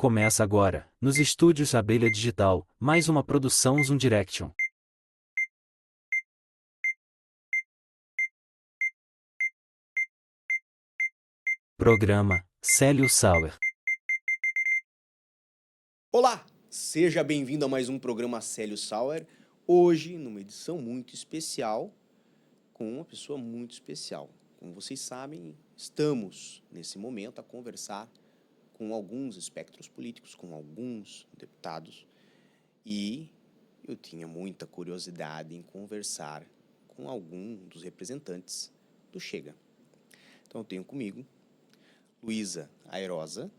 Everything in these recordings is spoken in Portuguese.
Começa agora, nos estúdios Abelha Digital, mais uma produção Zoom Direction. Programa Célio Sauer. Olá, seja bem-vindo a mais um programa Célio Sauer. Hoje, numa edição muito especial, com uma pessoa muito especial. Como vocês sabem, estamos, nesse momento, a conversar com alguns espectros políticos, com alguns deputados, e eu tinha muita curiosidade em conversar com algum dos representantes do Chega. Então, eu tenho comigo Luísa Areosa,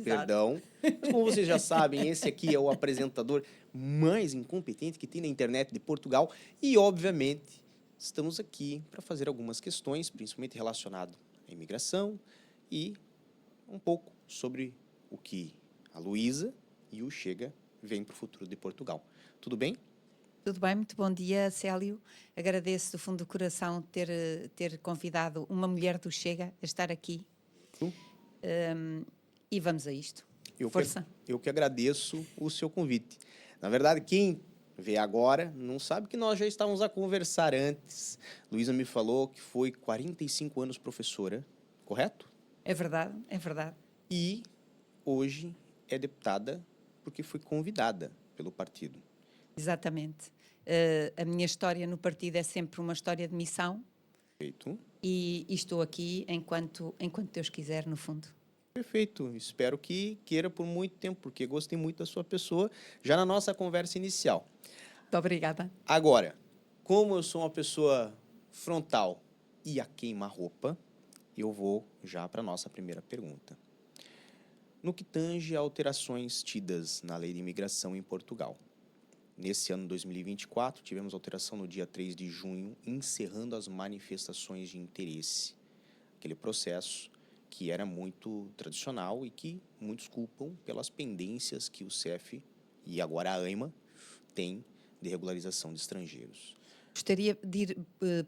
perdão. Mas como vocês já sabem, esse aqui é o apresentador mais incompetente que tem na internet de Portugal e, obviamente, estamos aqui para fazer algumas questões, principalmente relacionado à imigração e um pouco sobre o que a Luísa e o Chega veem para o futuro de Portugal. Tudo bem? Tudo bem, muito bom dia, Célio. Agradeço do fundo do coração ter convidado uma mulher do Chega a estar aqui. E vamos a isto. Força. Eu que agradeço o seu convite. Na verdade, quem vê agora não sabe que nós já estávamos a conversar antes. Luísa me falou que foi 45 anos professora, correto? É verdade, é verdade. E hoje é deputada porque foi convidada pelo partido. Exatamente. A minha história no partido é sempre uma história de missão. Perfeito. E estou aqui enquanto Deus quiser, no fundo. Perfeito. Espero que queira por muito tempo, porque gostei muito da sua pessoa, já na nossa conversa inicial. Muito obrigada. Agora, como eu sou uma pessoa frontal e a queima-roupa, eu vou já para a nossa primeira pergunta. No que tange a alterações tidas na lei de imigração em Portugal. Nesse ano 2024, tivemos alteração no dia 3 de junho, encerrando as manifestações de interesse. Aquele processo que era muito tradicional e que muitos culpam pelas pendências que o CEF e agora a AIMA tem de regularização de estrangeiros. Gostaria de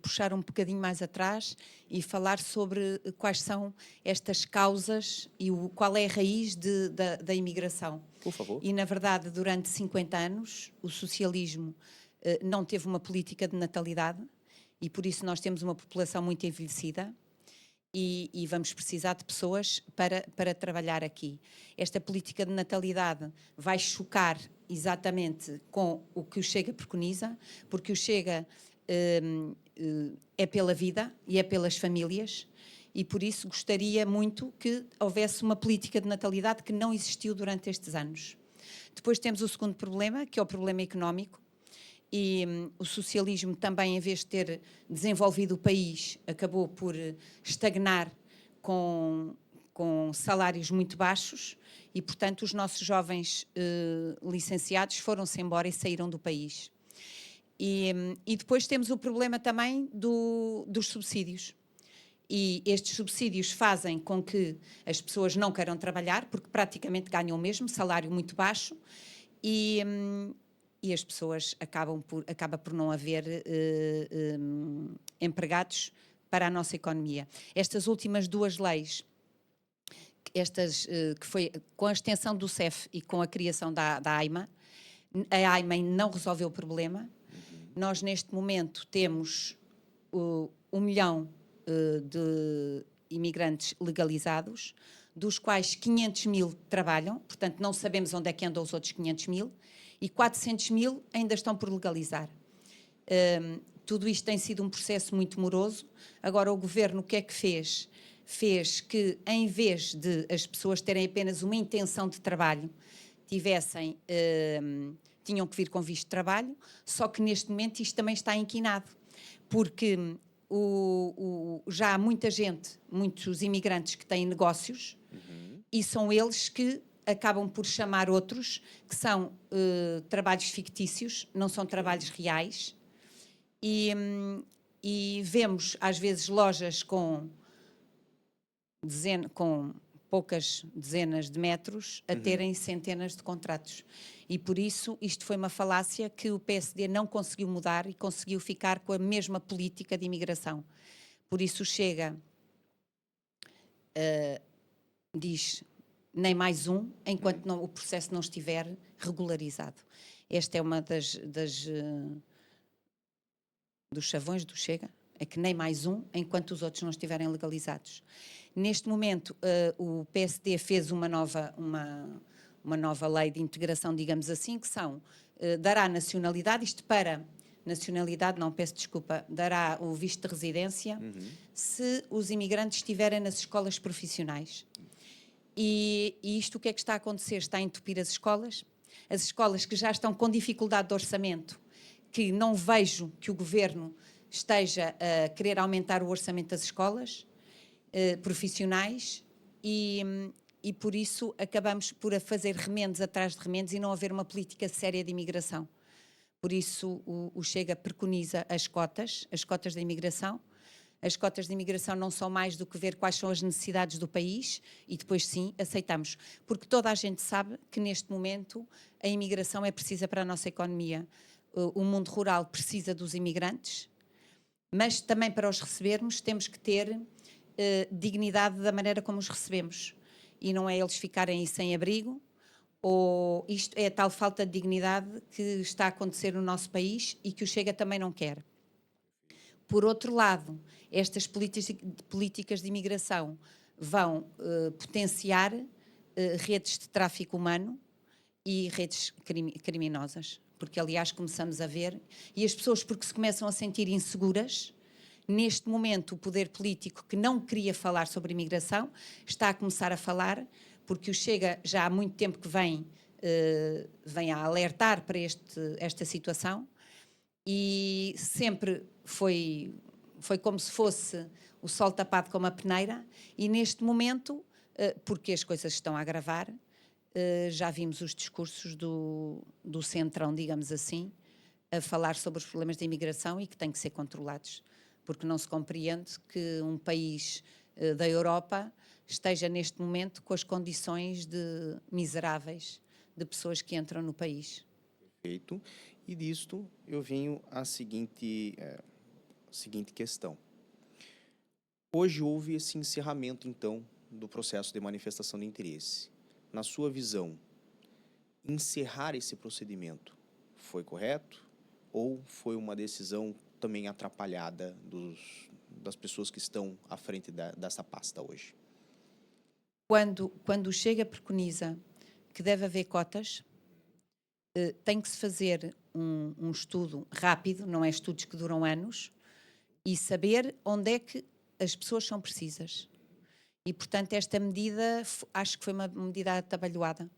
puxar um bocadinho mais atrás e falar sobre quais são estas causas e qual é a raiz da imigração. Por favor. E, na verdade, durante 50 anos, o socialismo não teve uma política de natalidade e, por isso, nós temos uma população muito envelhecida e vamos precisar de pessoas para trabalhar aqui. Esta política de natalidade vai chocar exatamente com o que o Chega preconiza, porque o Chega é pela vida e é pelas famílias, e por isso gostaria muito que houvesse uma política de natalidade que não existiu durante estes anos. Depois temos o segundo problema, que é o problema económico, e o socialismo também, em vez de ter desenvolvido o país, acabou por estagnar com salários muito baixos e, portanto, os nossos jovens licenciados foram-se embora e saíram do país. E depois temos o problema também dos subsídios. E estes subsídios fazem com que as pessoas não queiram trabalhar, porque praticamente ganham o mesmo, salário muito baixo, e as pessoas acaba por não haver empregados para a nossa economia. Estas últimas duas leis, que foi com a extensão do CEF e com a criação da AIMA, a AIMA não resolveu o problema. Nós, neste momento, temos 1 milhão de imigrantes legalizados, dos quais 500 mil trabalham, portanto não sabemos onde é que andam os outros 500 mil, e 400 mil ainda estão por legalizar. Tudo isto tem sido um processo muito moroso. Agora o Governo o que é que fez? Fez que, em vez de as pessoas terem apenas uma intenção de trabalho, tinham que vir com visto de trabalho, só que neste momento isto também está inquinado, porque já há muita gente, muitos imigrantes que têm negócios, e são eles que acabam por chamar outros, que são trabalhos fictícios, não são trabalhos reais, e vemos às vezes lojas com poucas dezenas de metros a terem centenas de contratos. E por isso isto foi uma falácia que o PSD não conseguiu mudar e conseguiu ficar com a mesma política de imigração. Por isso Chega diz nem mais um, enquanto o processo não estiver regularizado. Esta é uma dos chavões do Chega, é que nem mais um, enquanto os outros não estiverem legalizados. Neste momento, o PSD fez uma nova lei de integração, digamos assim, que dará nacionalidade, isto para nacionalidade, não, peço desculpa, dará o visto de residência se os imigrantes estiverem nas escolas profissionais. E isto o que é que está a acontecer? Está a entupir as escolas que já estão com dificuldade de orçamento, que não vejo que o governo esteja a querer aumentar o orçamento das escolas profissionais e por isso acabamos por fazer remendos atrás de remendos e não haver uma política séria de imigração. Por isso o Chega preconiza as cotas de imigração. As cotas de imigração não são mais do que ver quais são as necessidades do país e depois sim aceitamos, porque toda a gente sabe que neste momento a imigração é precisa para a nossa economia. O mundo rural precisa dos imigrantes, mas também para os recebermos temos que ter dignidade da maneira como os recebemos e não é eles ficarem aí sem abrigo, ou isto é a tal falta de dignidade que está a acontecer no nosso país e que o Chega também não quer. Por outro lado, estas políticas de imigração vão potenciar redes de tráfico humano e redes criminosas, porque aliás começamos a ver, e as pessoas porque se começam a sentir inseguras, neste momento o poder político que não queria falar sobre imigração está a começar a falar, porque o Chega já há muito tempo que vem a alertar para esta situação e sempre foi como se fosse o sol tapado com uma peneira e neste momento, porque as coisas estão a agravar, já vimos os discursos do centrão, digamos assim, a falar sobre os problemas da imigração e que têm que ser controlados, porque não se compreende que um país da Europa esteja neste momento com as condições miseráveis de pessoas que entram no país. Perfeito. E disto eu venho à seguinte questão. Hoje houve esse encerramento, então, do processo de manifestação de interesse. Na sua visão, encerrar esse procedimento foi correto ou foi uma decisão também atrapalhada das pessoas que estão à frente dessa pasta hoje? Quando o Chega preconiza que deve haver cotas, tem que se fazer um estudo rápido, não é estudos que duram anos, e saber onde é que as pessoas são precisas. E, portanto, esta medida, acho que foi uma medida atabalhoada.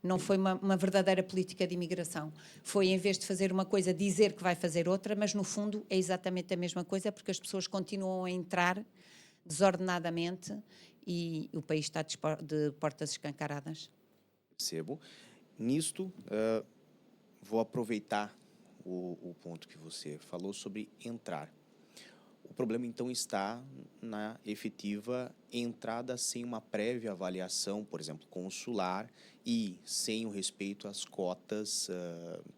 Não foi uma verdadeira política de imigração. Foi, em vez de fazer uma coisa, dizer que vai fazer outra, mas, no fundo, é exatamente a mesma coisa, porque as pessoas continuam a entrar desordenadamente e o país está de portas escancaradas. Percebo. Nisto, vou aproveitar o ponto que você falou sobre entrar. O problema, então, está na efetiva entrada sem uma prévia avaliação, por exemplo, consular, e sem o respeito às cotas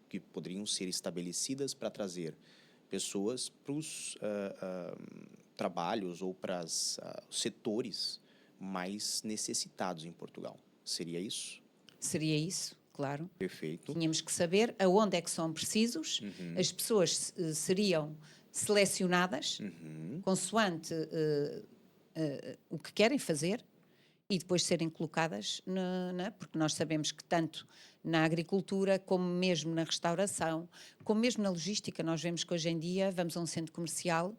que poderiam ser estabelecidas para trazer pessoas para os trabalhos ou para os setores mais necessitados em Portugal. Seria isso? Seria isso, claro. Perfeito. Tínhamos que saber aonde é que são precisos, as pessoas seriam selecionadas consoante o que querem fazer e depois serem colocadas, porque nós sabemos que tanto na agricultura, como mesmo na restauração, como mesmo na logística, nós vemos que hoje em dia vamos a um centro comercial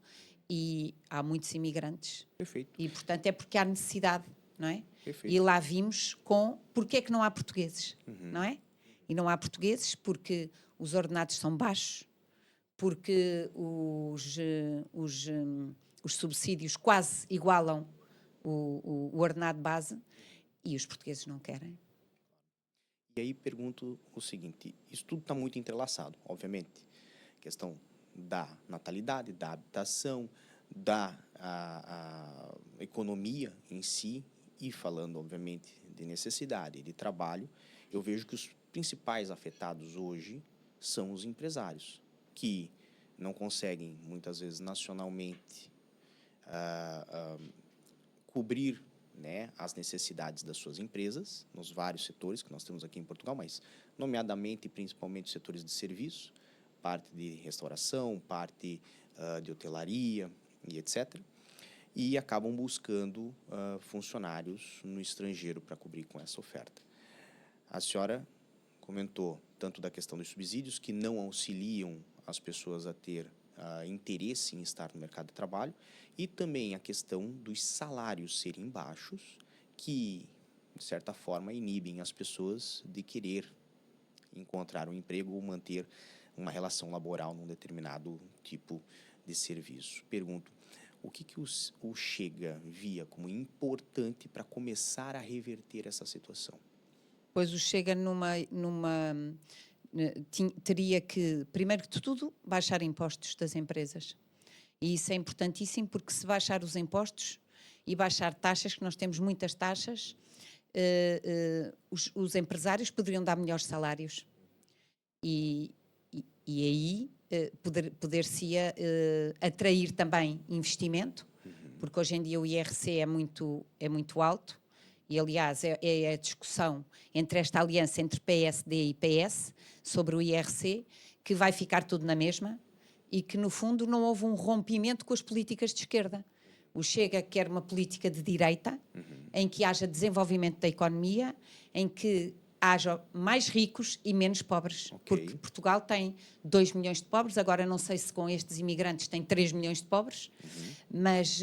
e há muitos imigrantes. Perfeito. E, portanto, é porque há necessidade, não é? Perfeito. E lá vimos porque é que não há portugueses, não é? E não há portugueses porque os ordenados são baixos, porque os subsídios quase igualam o ordenado base e os portugueses não querem. E aí pergunto o seguinte, isso tudo está muito entrelaçado, obviamente. A questão da natalidade, da habitação, da economia em si, e falando, obviamente, de necessidade, de trabalho, eu vejo que os principais afetados hoje são os empresários, que não conseguem, muitas vezes, nacionalmente, cobrir né, as necessidades das suas empresas, nos vários setores que nós temos aqui em Portugal, mas nomeadamente e principalmente os setores de serviço, parte de restauração, parte de hotelaria e etc. E acabam buscando funcionários no estrangeiro para cobrir com essa oferta. A senhora comentou tanto da questão dos subsídios, que não auxiliam as pessoas a ter interesse em estar no mercado de trabalho, e também a questão dos salários serem baixos, que, de certa forma, inibem as pessoas de querer encontrar um emprego ou manter uma relação laboral num determinado tipo de serviço. Pergunto, o que o Chega via como importante para começar a reverter essa situação? Pois o Chega teria que, primeiro de tudo, baixar impostos das empresas. E isso é importantíssimo, porque se baixar os impostos e baixar taxas, que nós temos muitas taxas, os empresários poderiam dar melhores salários. E aí poder-se-ia atrair também investimento, porque hoje em dia o IRC é muito alto, e aliás é a discussão entre esta aliança entre PSD e PS sobre o IRC, que vai ficar tudo na mesma, e que no fundo não houve um rompimento com as políticas de esquerda. O Chega quer uma política de direita, em que haja desenvolvimento da economia, em que haja mais ricos e menos pobres. Okay. Porque Portugal tem 2 milhões de pobres, agora não sei se com estes imigrantes tem 3 milhões de pobres, mas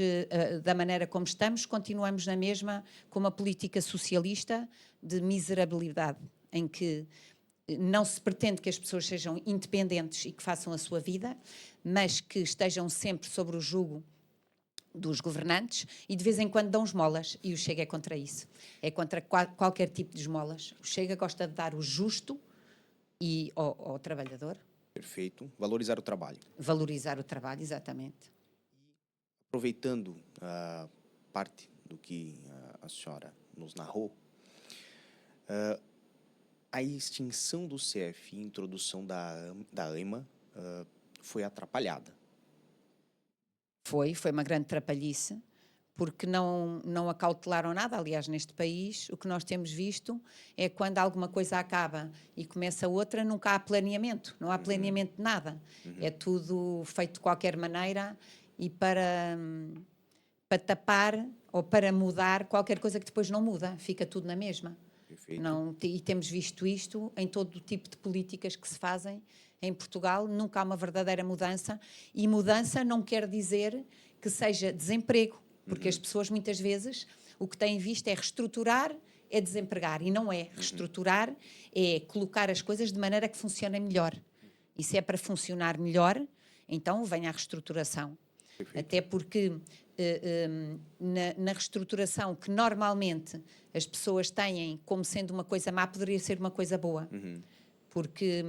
da maneira como estamos, continuamos na mesma com uma política socialista de miserabilidade, em que não se pretende que as pessoas sejam independentes e que façam a sua vida, mas que estejam sempre sobre o jugo dos governantes, e de vez em quando dão esmolas, e o Chega é contra isso. É contra qualquer tipo de esmolas. O Chega gosta de dar o justo ao trabalhador. Perfeito. Valorizar o trabalho. Valorizar o trabalho, exatamente. Aproveitando parte do que a senhora nos narrou, a extinção do CEF e a introdução da AIMA foi atrapalhada. Foi uma grande trapalhice, porque não acautelaram nada. Aliás, neste país, o que nós temos visto é quando alguma coisa acaba e começa outra, nunca há planeamento, não há planeamento de nada. É tudo feito de qualquer maneira e para tapar ou para mudar qualquer coisa que depois não muda, fica tudo na mesma. Não, e temos visto isto em todo o tipo de políticas que se fazem em Portugal. Nunca há uma verdadeira mudança, e mudança não quer dizer que seja desemprego, porque as pessoas muitas vezes o que têm visto é reestruturar, é desempregar, e não é. Reestruturar é colocar as coisas de maneira que funcionem melhor, e se é para funcionar melhor, então venha a reestruturação. Perfeito. Até porque na reestruturação, que normalmente as pessoas têm como sendo uma coisa má, poderia ser uma coisa boa. Porque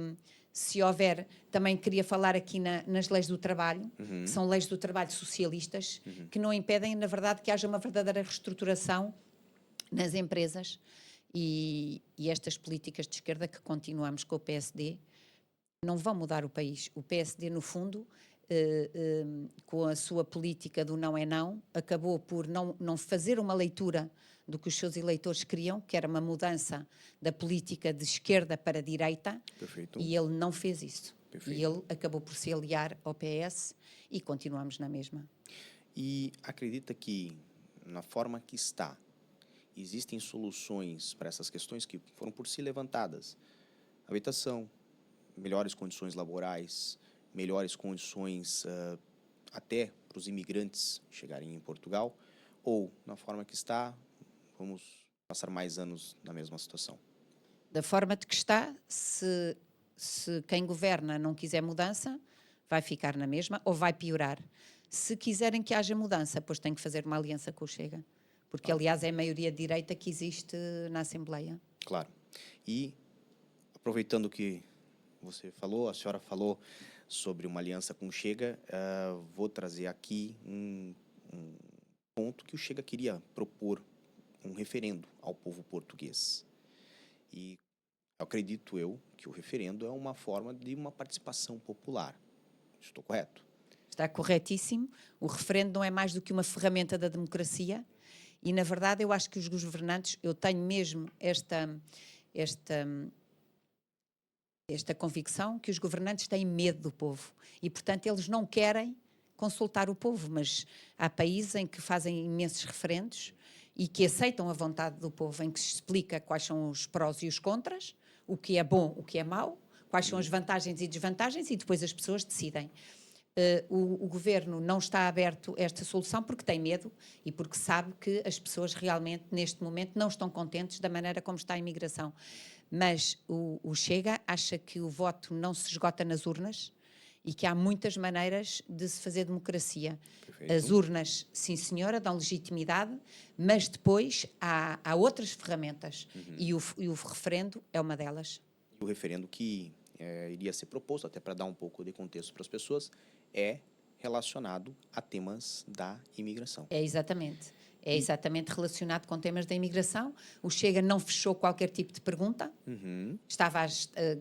se houver, também queria falar aqui nas leis do trabalho, que são leis do trabalho socialistas, que não impedem, na verdade, que haja uma verdadeira reestruturação nas empresas, e estas políticas de esquerda que continuamos com o PSD não vão mudar o país. O PSD, no fundo, com a sua política do não é não, acabou por não fazer uma leitura do que os seus eleitores queriam, que era uma mudança da política de esquerda para a direita. Perfeito. E ele não fez isso. Perfeito. E ele acabou por se aliar ao PS, e continuamos na mesma. E acredita que, na forma que está, existem soluções para essas questões que foram por si levantadas? Habitação, melhores condições laborais, melhores condições até para os imigrantes chegarem em Portugal, ou, na forma que está, vamos passar mais anos na mesma situação? Da forma de que está, se quem governa não quiser mudança, vai ficar na mesma ou vai piorar. Se quiserem que haja mudança, pois tem que fazer uma aliança com o Chega, porque, aliás, é a maioria de direita que existe na Assembleia. Claro. E, aproveitando que você falou, a senhora falou sobre uma aliança com o Chega, vou trazer aqui um ponto que o Chega queria propor, um referendo ao povo português. E acredito eu que o referendo é uma forma de uma participação popular. Estou correto? Está corretíssimo. O referendo não é mais do que uma ferramenta da democracia, E, na verdade, eu acho que os governantes, eu tenho mesmo esta convicção que os governantes têm medo do povo e, portanto, eles não querem consultar o povo, mas há países em que fazem imensos referendos e que aceitam a vontade do povo, em que se explica quais são os prós e os contras, o que é bom, o que é mau, quais são as vantagens e desvantagens e depois as pessoas decidem. O governo não está aberto a esta solução porque tem medo e porque sabe que as pessoas realmente, neste momento, não estão contentes da maneira como está a imigração. Mas o Chega acha que o voto não se esgota nas urnas e que há muitas maneiras de se fazer democracia. Perfeito. As urnas, sim senhora, dão legitimidade, mas depois há outras ferramentas e o referendo é uma delas. O referendo que iria ser proposto, até para dar um pouco de contexto para as pessoas, é relacionado a temas da imigração. É exatamente relacionado com temas da imigração. O Chega não fechou qualquer tipo de pergunta,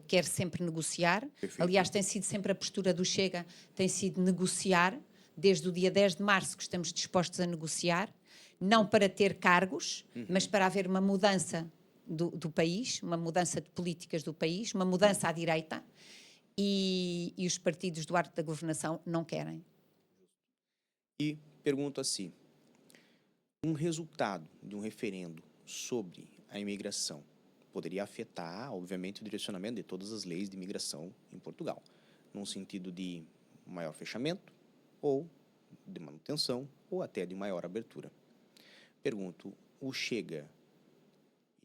quer sempre negociar. Perfeito. Aliás, tem sido sempre a postura do Chega, tem sido negociar, desde o dia 10 de março que estamos dispostos a negociar, não para ter cargos, mas para haver uma mudança do país, uma mudança de políticas do país, uma mudança à direita, e os partidos do arco da governação não querem. E pergunto assim, um resultado de um referendo sobre a imigração poderia afetar, obviamente, o direcionamento de todas as leis de imigração em Portugal, num sentido de maior fechamento, ou de manutenção, ou até de maior abertura. Pergunto, o Chega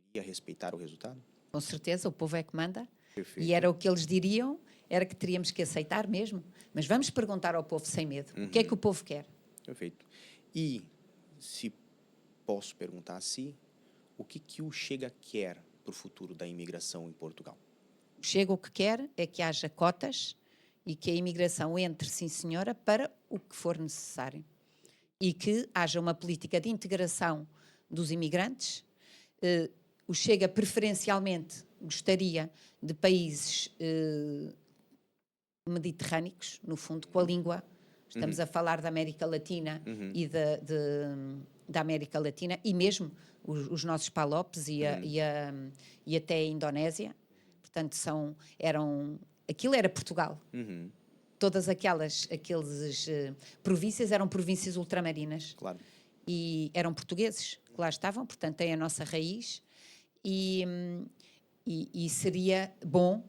iria respeitar o resultado? Com certeza, o povo é que manda. Perfeito. E era o que eles diriam, era que teríamos que aceitar mesmo. Mas vamos perguntar ao povo sem medo. O que é que o povo quer? Perfeito. E, se posso perguntar assim, o que o Chega quer para o futuro da imigração em Portugal? O Chega o que quer é que haja cotas e que a imigração entre, sim senhora, para o que for necessário. E que haja uma política de integração dos imigrantes. O Chega preferencialmente gostaria de países mediterrâneos, no fundo, com a língua. Estamos a falar da América Latina e da América Latina e mesmo os nossos PALOPs e até a Indonésia. Portanto, aquilo era Portugal. Todas aquelas províncias eram províncias ultramarinas. Claro. E eram portugueses que lá estavam, portanto, têm a nossa raiz. E seria bom,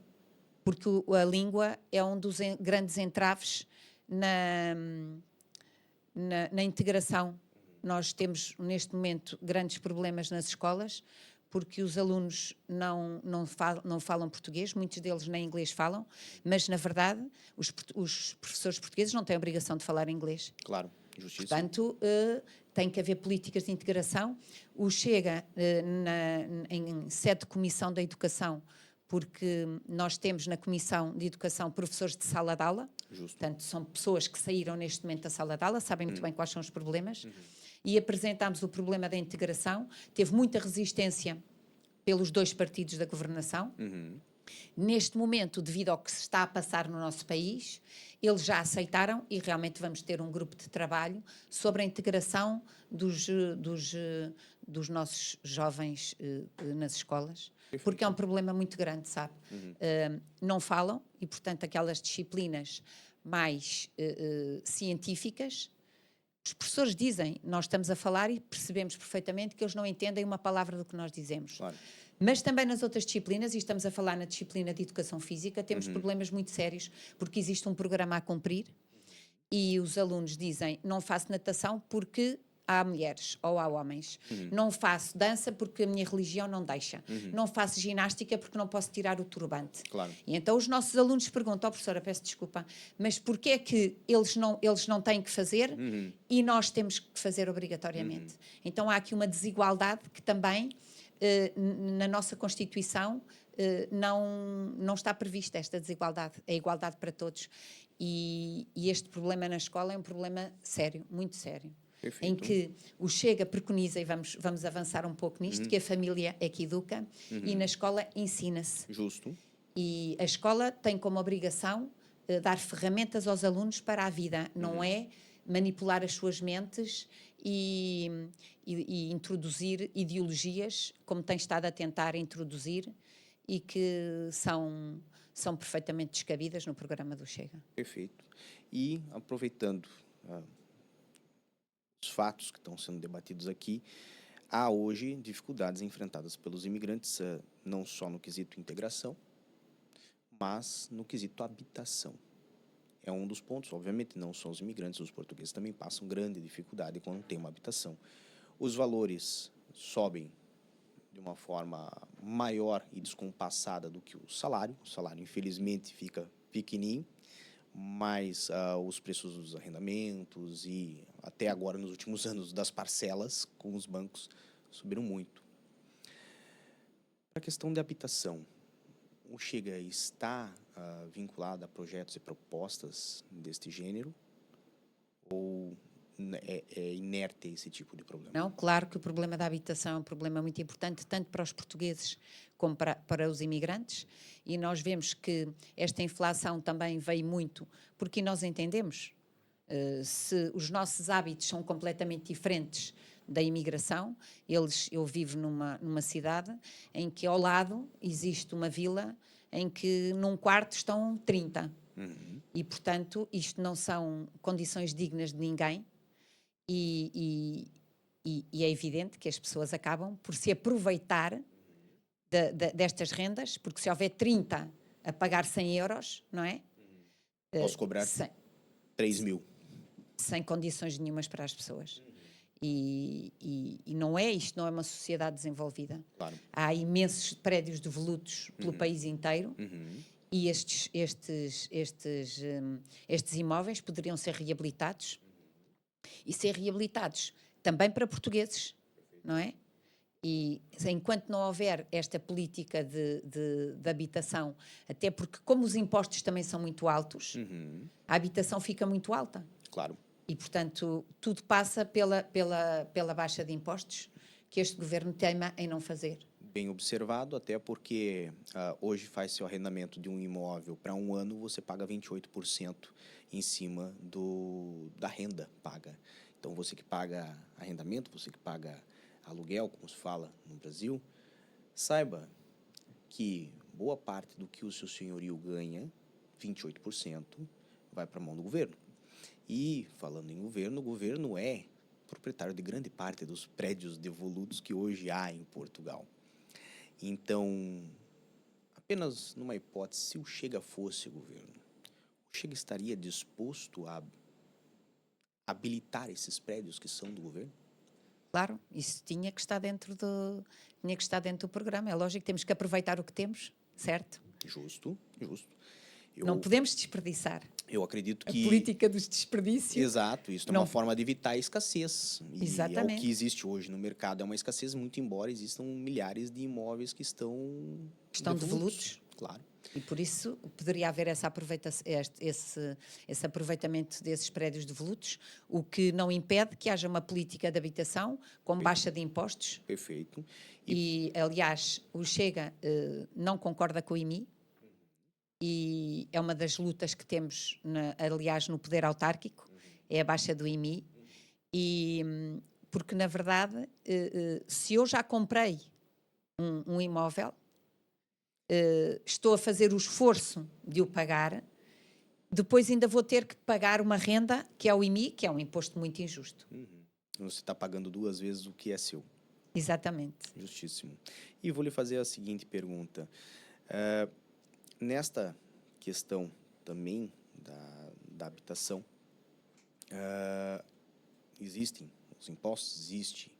porque a língua é um dos grandes entraves na integração. Nós temos, neste momento, grandes problemas nas escolas, porque os alunos não falam português, muitos deles nem inglês falam, mas, na verdade, os professores portugueses não têm a obrigação de falar inglês. Claro, justiça. Portanto, tem que haver políticas de integração. O Chega, em sede de Comissão da Educação, porque nós temos na Comissão de Educação professores de sala de aula, Justo. portanto, são pessoas que saíram neste momento da sala de aula, sabem muito bem quais são os problemas, e apresentámos o problema da integração. Teve muita resistência pelos dois partidos da governação. Neste momento, devido ao que se está a passar no nosso país, eles já aceitaram e realmente vamos ter um grupo de trabalho sobre a integração dos nossos jovens nas escolas, porque é um problema muito grande, sabe? Não falam e, portanto, aquelas disciplinas mais científicas, os professores dizem, nós estamos a falar e percebemos perfeitamente que eles não entendem uma palavra do que nós dizemos. Claro. Mas também nas outras disciplinas, e estamos a falar na disciplina de Educação Física, temos problemas muito sérios, porque existe um programa a cumprir e os alunos dizem, não faço natação porque há mulheres ou há homens. Não faço dança porque a minha religião não deixa. Não faço ginástica porque não posso tirar o turbante. Claro. E então os nossos alunos perguntam, professora, peço desculpa, mas porquê é que eles não têm que fazer e nós temos que fazer obrigatoriamente? Então há aqui uma desigualdade que também na nossa Constituição não está prevista esta desigualdade, a igualdade para todos. E este problema na escola é um problema sério, muito sério. Perfeito. Em que o Chega preconiza, e vamos avançar um pouco nisto, que a família é que educa e na escola ensina-se. Justo. E a escola tem como obrigação dar ferramentas aos alunos para a vida, não é manipular as suas mentes e introduzir ideologias, como tem estado a tentar introduzir, e que são perfeitamente descabidas no programa do Chega. Perfeito. E aproveitando os fatos que estão sendo debatidos aqui, há hoje dificuldades enfrentadas pelos imigrantes, não só no quesito integração, mas no quesito habitação. É um dos pontos, obviamente, não só os imigrantes, os portugueses também passam grande dificuldade quando tem uma habitação. Os valores sobem de uma forma maior e descompassada do que o salário. O salário, infelizmente, fica pequenininho, mas os preços dos arrendamentos e até agora, nos últimos anos, das parcelas com os bancos subiram muito. Para a questão de habitação, o Chega está vinculado a projetos e propostas deste gênero ou é inerte esse tipo de problema? Não, claro que o problema da habitação é um problema muito importante, tanto para os portugueses como para os imigrantes, e nós vemos que esta inflação também veio muito porque nós entendemos se os nossos hábitos são completamente diferentes da imigração. Eu vivo numa cidade em que ao lado existe uma vila em que num quarto estão 30. E, portanto, isto não são condições dignas de ninguém e é evidente que as pessoas acabam por se aproveitar destas rendas, porque se houver 30 a pagar 100 euros, não é? Posso cobrar 3 mil. Sem condições nenhumas para as pessoas. E isto não é uma sociedade desenvolvida. Claro. Há imensos prédios devolutos pelo país inteiro e estes imóveis poderiam ser reabilitados e ser reabilitados também para portugueses, não é? E enquanto não houver esta política de habitação, até porque como os impostos também são muito altos, a habitação fica muito alta. Claro. E, portanto, tudo passa pela baixa de impostos que este governo teima em não fazer. Bem observado, até porque hoje faz-se o arrendamento de um imóvel para um ano, você paga 28% em cima da renda paga. Então, você que paga arrendamento, você que paga aluguel, como se fala no Brasil, saiba que boa parte do que o seu senhorio ganha, 28%, vai para a mão do governo. E, falando em governo, o governo é proprietário de grande parte dos prédios devolutos que hoje há em Portugal. Então, apenas numa hipótese, se o Chega fosse governo, o Chega estaria disposto a habilitar esses prédios que são do governo? Claro, isso tinha que estar dentro do programa. É lógico que temos que aproveitar o que temos, certo? Justo. Não podemos desperdiçar. Eu acredito que... A política dos desperdícios. Exato, isso é uma forma de evitar a escassez. Exatamente. E é o que existe hoje no mercado, é uma escassez, muito embora existam milhares de imóveis que estão devolutos. Claro. E por isso poderia haver esse aproveitamento desses prédios devolutos, o que não impede que haja uma política de habitação com baixa de impostos. Perfeito. E aliás, o Chega não concorda com o IMI, e é uma das lutas que temos, aliás, no poder autárquico, é a baixa do IMI, porque, na verdade, se eu já comprei um imóvel, estou a fazer o esforço de o pagar, depois ainda vou ter que pagar uma renda, que é o IMI, que é um imposto muito injusto. Você está pagando 2 vezes o que é seu. Exatamente. Justíssimo. E vou lhe fazer a seguinte pergunta. Nesta questão também da habitação, existem os impostos, existe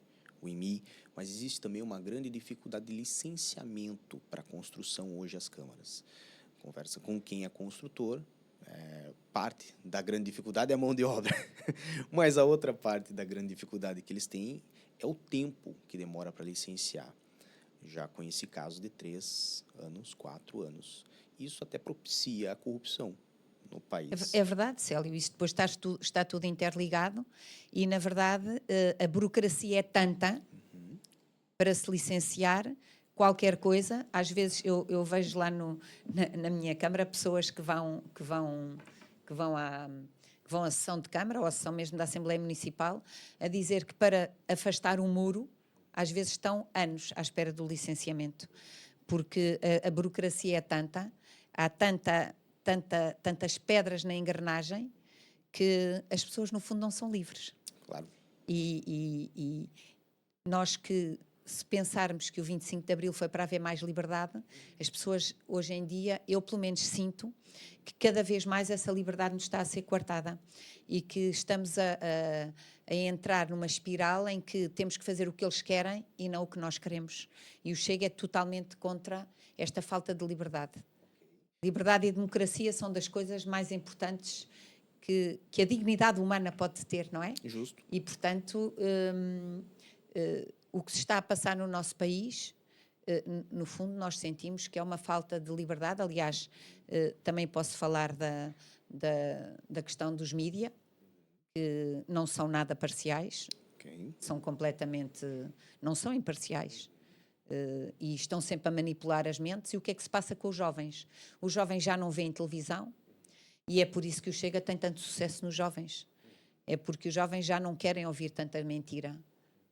o IMI, mas existe também uma grande dificuldade de licenciamento para construção hoje às câmaras. Conversa com quem é construtor, parte da grande dificuldade é a mão de obra, mas a outra parte da grande dificuldade que eles têm é o tempo que demora para licenciar. Já conheci casos de 3 anos, 4 anos. Isso até propicia a corrupção no país. É verdade, Célio, isso depois está tudo interligado e, na verdade, a burocracia é tanta para se licenciar qualquer coisa. Às vezes eu vejo lá na minha Câmara pessoas que vão que vão à sessão de Câmara ou à sessão mesmo da Assembleia Municipal, a dizer que para afastar um muro, às vezes estão anos à espera do licenciamento, porque a burocracia é tanta, há tantas pedras na engrenagem, que as pessoas, no fundo, não são livres. Claro. E nós que, se pensarmos que o 25 de Abril foi para haver mais liberdade, as pessoas, hoje em dia, eu pelo menos sinto que cada vez mais essa liberdade nos está a ser coartada e que estamos a entrar numa espiral em que temos que fazer o que eles querem e não o que nós queremos. E o Chega é totalmente contra esta falta de liberdade. Liberdade e democracia são das coisas mais importantes que a dignidade humana pode ter, não é? Justo. E, portanto, o que se está a passar no nosso país, no fundo, nós sentimos que é uma falta de liberdade. Aliás, também posso falar da questão dos mídia, que não são nada parciais, Okay. são completamente, não são imparciais. E estão sempre a manipular as mentes. E o que é que se passa com os jovens? Os jovens já não veem televisão, e é por isso que o Chega tem tanto sucesso nos jovens. É porque os jovens já não querem ouvir tanta mentira.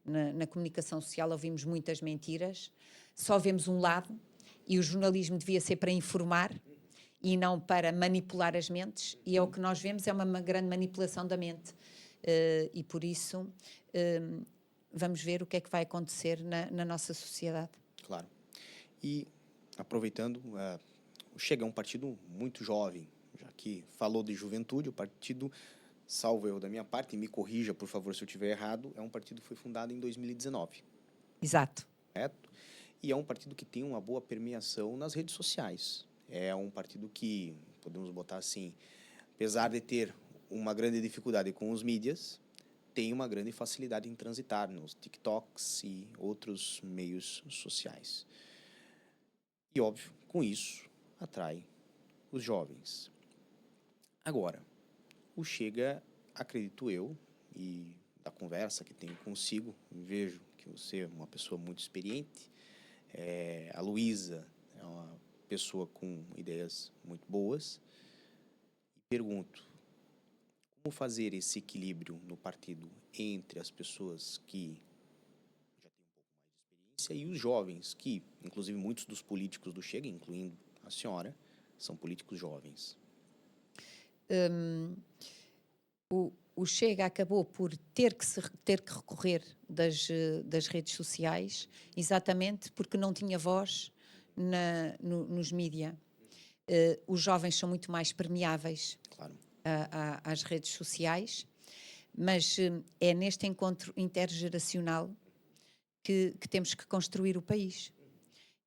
Na comunicação social ouvimos muitas mentiras, só vemos um lado, e o jornalismo devia ser para informar e não para manipular as mentes, e é o que nós vemos, é uma grande manipulação da mente. E por isso vamos ver o que é que vai acontecer na nossa sociedade. Claro. E, aproveitando, o Chega é um partido muito jovem, já que falou de juventude, o partido, salvo erro da minha parte, e me corrija, por favor, se eu estiver errado, é um partido que foi fundado em 2019. Exato. Correto? E é um partido que tem uma boa permeação nas redes sociais. É um partido que, podemos botar assim, apesar de ter uma grande dificuldade com os mídias, tem uma grande facilidade em transitar nos TikToks e outros meios sociais. E, óbvio, com isso, atrai os jovens. Agora, o Chega, acredito eu, e da conversa que tenho consigo, vejo que você é uma pessoa muito experiente, a Luísa é uma pessoa com ideias muito boas, e pergunto, como fazer esse equilíbrio no partido entre as pessoas que já têm um pouco mais de experiência e os jovens, que, inclusive, muitos dos políticos do Chega, incluindo a senhora, são políticos jovens. O Chega acabou por ter que recorrer das redes sociais, exatamente porque não tinha voz nos mídia. Os jovens são muito mais permeáveis, Claro. às redes sociais, mas é neste encontro intergeracional que temos que construir o país.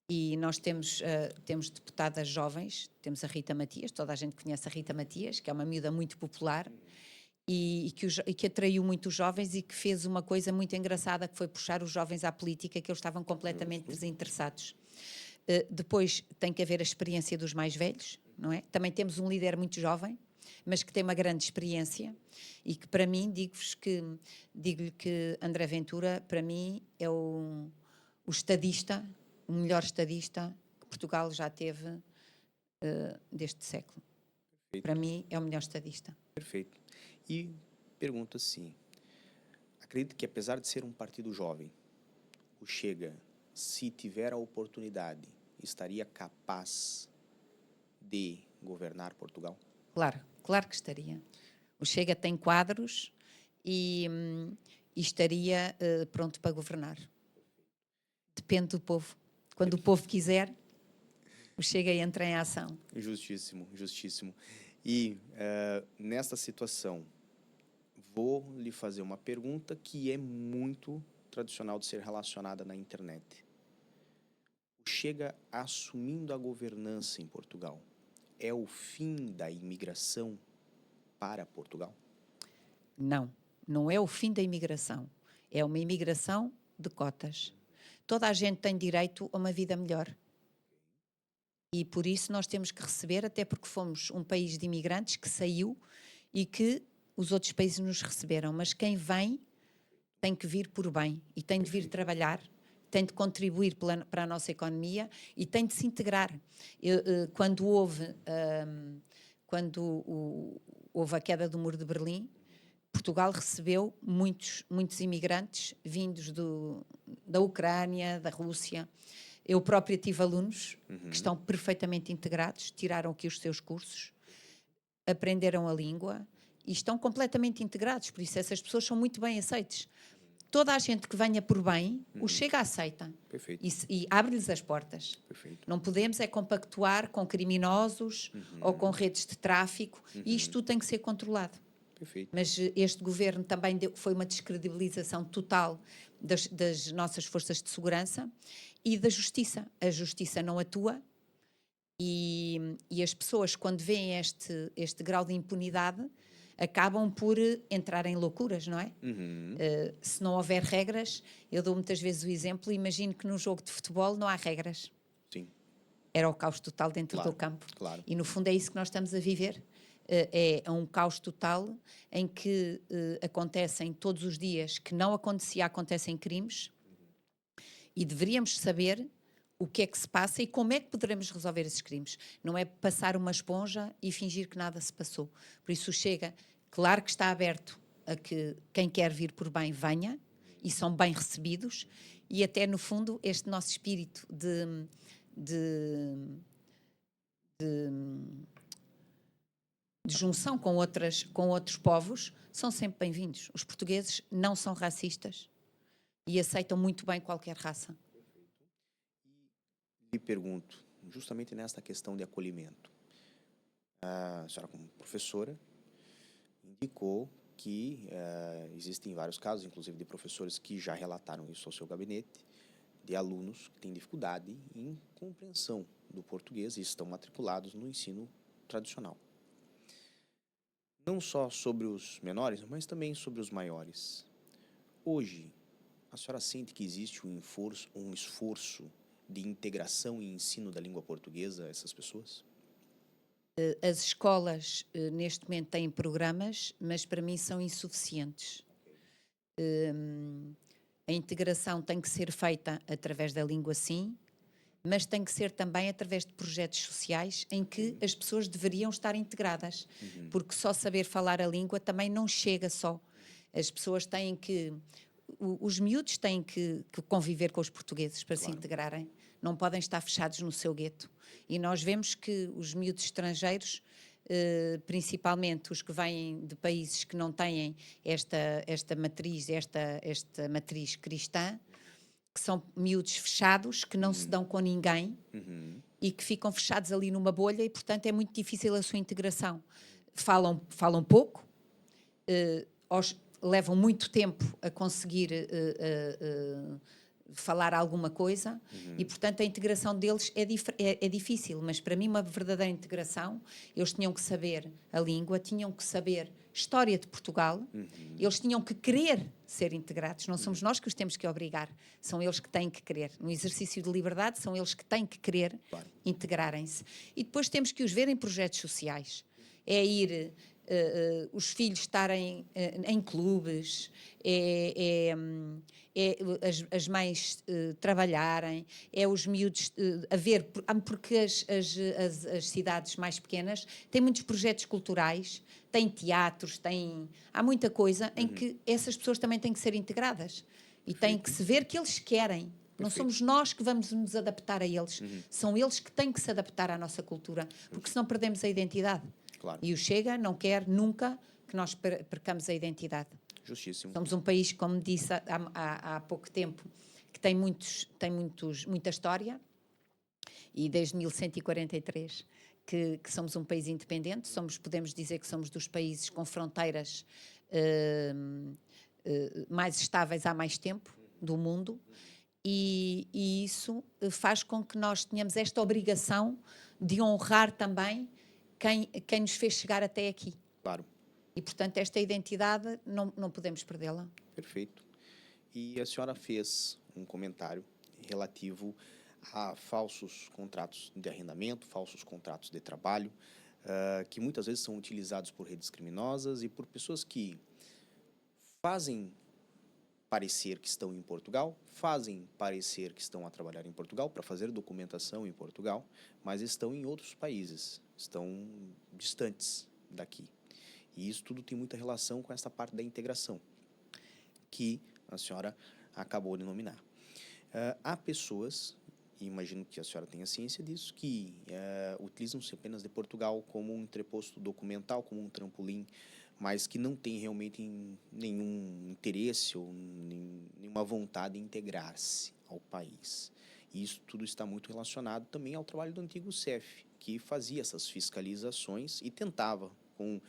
E nós temos deputadas jovens, temos a Rita Matias, toda a gente conhece a Rita Matias, que é uma miúda muito popular e que atraiu muitos jovens e que fez uma coisa muito engraçada, que foi puxar os jovens à política, que eles estavam completamente desinteressados. Depois tem que haver a experiência dos mais velhos, não é? Também temos um líder muito jovem, mas que tem uma grande experiência e que, para mim, digo-lhe que André Ventura, para mim, é o estadista, o melhor estadista que Portugal já teve deste século. Perfeito. Para mim, é o melhor estadista. Perfeito. E pergunto assim, acredito que, apesar de ser um partido jovem, o Chega, se tiver a oportunidade, estaria capaz de governar Portugal? Claro que estaria. O Chega tem quadros e estaria pronto para governar. Depende do povo. Quando o povo quiser, o Chega entra em ação. Justíssimo, justíssimo. E nesta situação, vou lhe fazer uma pergunta que é muito tradicional de ser relacionada na internet. O Chega assumindo a governança em Portugal é o fim da imigração para Portugal? Não é o fim da imigração. É uma imigração de cotas. Toda a gente tem direito a uma vida melhor. E por isso nós temos que receber, até porque fomos um país de imigrantes que saiu e que os outros países nos receberam. Mas quem vem tem que vir por bem e tem de vir trabalhar, tem de contribuir para a nossa economia e tem de se integrar. Quando houve houve a queda do Muro de Berlim, Portugal recebeu muitos imigrantes vindos da Ucrânia, da Rússia. Eu própria tive alunos que estão perfeitamente integrados, tiraram aqui os seus cursos, aprenderam a língua e estão completamente integrados, por isso essas pessoas são muito bem aceites. Toda a gente que venha por bem, o Chega aceita. Perfeito. E abre-lhes as portas. Perfeito. Não podemos é compactuar com criminosos ou com redes de tráfico, e isto tudo tem que ser controlado. Perfeito. Mas este governo também foi uma descredibilização total das nossas forças de segurança e da justiça. A justiça não atua e as pessoas, quando veem este grau de impunidade, acabam por entrar em loucuras, não é? Se não houver regras, eu dou muitas vezes o exemplo, imagino que num jogo de futebol não há regras. Sim. Era o caos total dentro Claro, do campo. claro. E no fundo é isso que nós estamos a viver. É um caos total em que acontecem todos os dias, que não acontecia, acontecem crimes, e deveríamos saber o que é que se passa e como é que poderemos resolver esses crimes. Não é passar uma esponja e fingir que nada se passou. Por isso Chega, claro que está aberto a que quem quer vir por bem venha, e são bem recebidos, e até no fundo este nosso espírito de junção com outros povos são sempre bem-vindos. Os portugueses não são racistas e aceitam muito bem qualquer raça. E pergunto, justamente nesta questão de acolhimento, a senhora como professora indicou que existem vários casos, inclusive de professores que já relataram isso ao seu gabinete, de alunos que têm dificuldade em compreensão do português e estão matriculados no ensino tradicional. Não só sobre os menores, mas também sobre os maiores. Hoje, a senhora sente que existe um esforço de integração e ensino da língua portuguesa a essas pessoas? As escolas, neste momento, têm programas, mas para mim são insuficientes. A integração tem que ser feita através da língua, sim, mas tem que ser também através de projetos sociais em que as pessoas deveriam estar integradas, porque só saber falar a língua também não chega só. As pessoas têm que... Os miúdos têm que conviver com os portugueses para se integrarem. Não podem estar fechados no seu gueto. E nós vemos que os miúdos estrangeiros, principalmente os que vêm de países que não têm esta matriz cristã, que são miúdos fechados, que não se dão com ninguém e que ficam fechados ali numa bolha e, portanto, é muito difícil a sua integração. Falam pouco, levam muito tempo a conseguir falar alguma coisa e, portanto, a integração deles é difícil, mas para mim uma verdadeira integração, eles tinham que saber a língua, tinham que saber história de Portugal, eles tinham que querer ser integrados, não somos nós que os temos que obrigar, são eles que têm que querer. No exercício de liberdade, são eles que têm que querer integrarem-se. E depois temos que os ver em projetos sociais. É ir... os filhos estarem em clubes, as mães trabalharem, é os miúdos a ver, porque as cidades mais pequenas têm muitos projetos culturais, têm teatros, há muita coisa em que essas pessoas também têm que ser integradas e têm que se ver que eles querem. Não somos nós que vamos nos adaptar a eles, são eles que têm que se adaptar à nossa cultura, porque senão perdemos a identidade. Claro. E o Chega não quer nunca que nós percamos a identidade. Justíssimo. Somos um país, como disse há pouco tempo, que tem muita história, e desde 1143 que somos um país independente, podemos dizer que somos dos países com fronteiras mais estáveis há mais tempo do mundo, e isso faz com que nós tenhamos esta obrigação de honrar também quem nos fez chegar até aqui. Claro. E, portanto, esta identidade não podemos perdê-la. Perfeito. E a senhora fez um comentário relativo a falsos contratos de arrendamento, falsos contratos de trabalho, que muitas vezes são utilizados por redes criminosas e por pessoas que fazem parecer que estão em Portugal, fazem parecer que estão a trabalhar em Portugal, para fazer documentação em Portugal, mas estão em outros países, estão distantes daqui. E isso tudo tem muita relação com essa parte da integração, que a senhora acabou de nominar. Há pessoas, e imagino que a senhora tenha ciência disso, que utilizam-se apenas de Portugal como um entreposto documental, como um trampolim, mas que não tem realmente nenhum interesse ou nenhuma vontade de integrar-se ao país. E isso tudo está muito relacionado também ao trabalho do antigo CEF, que fazia essas fiscalizações e tentava, com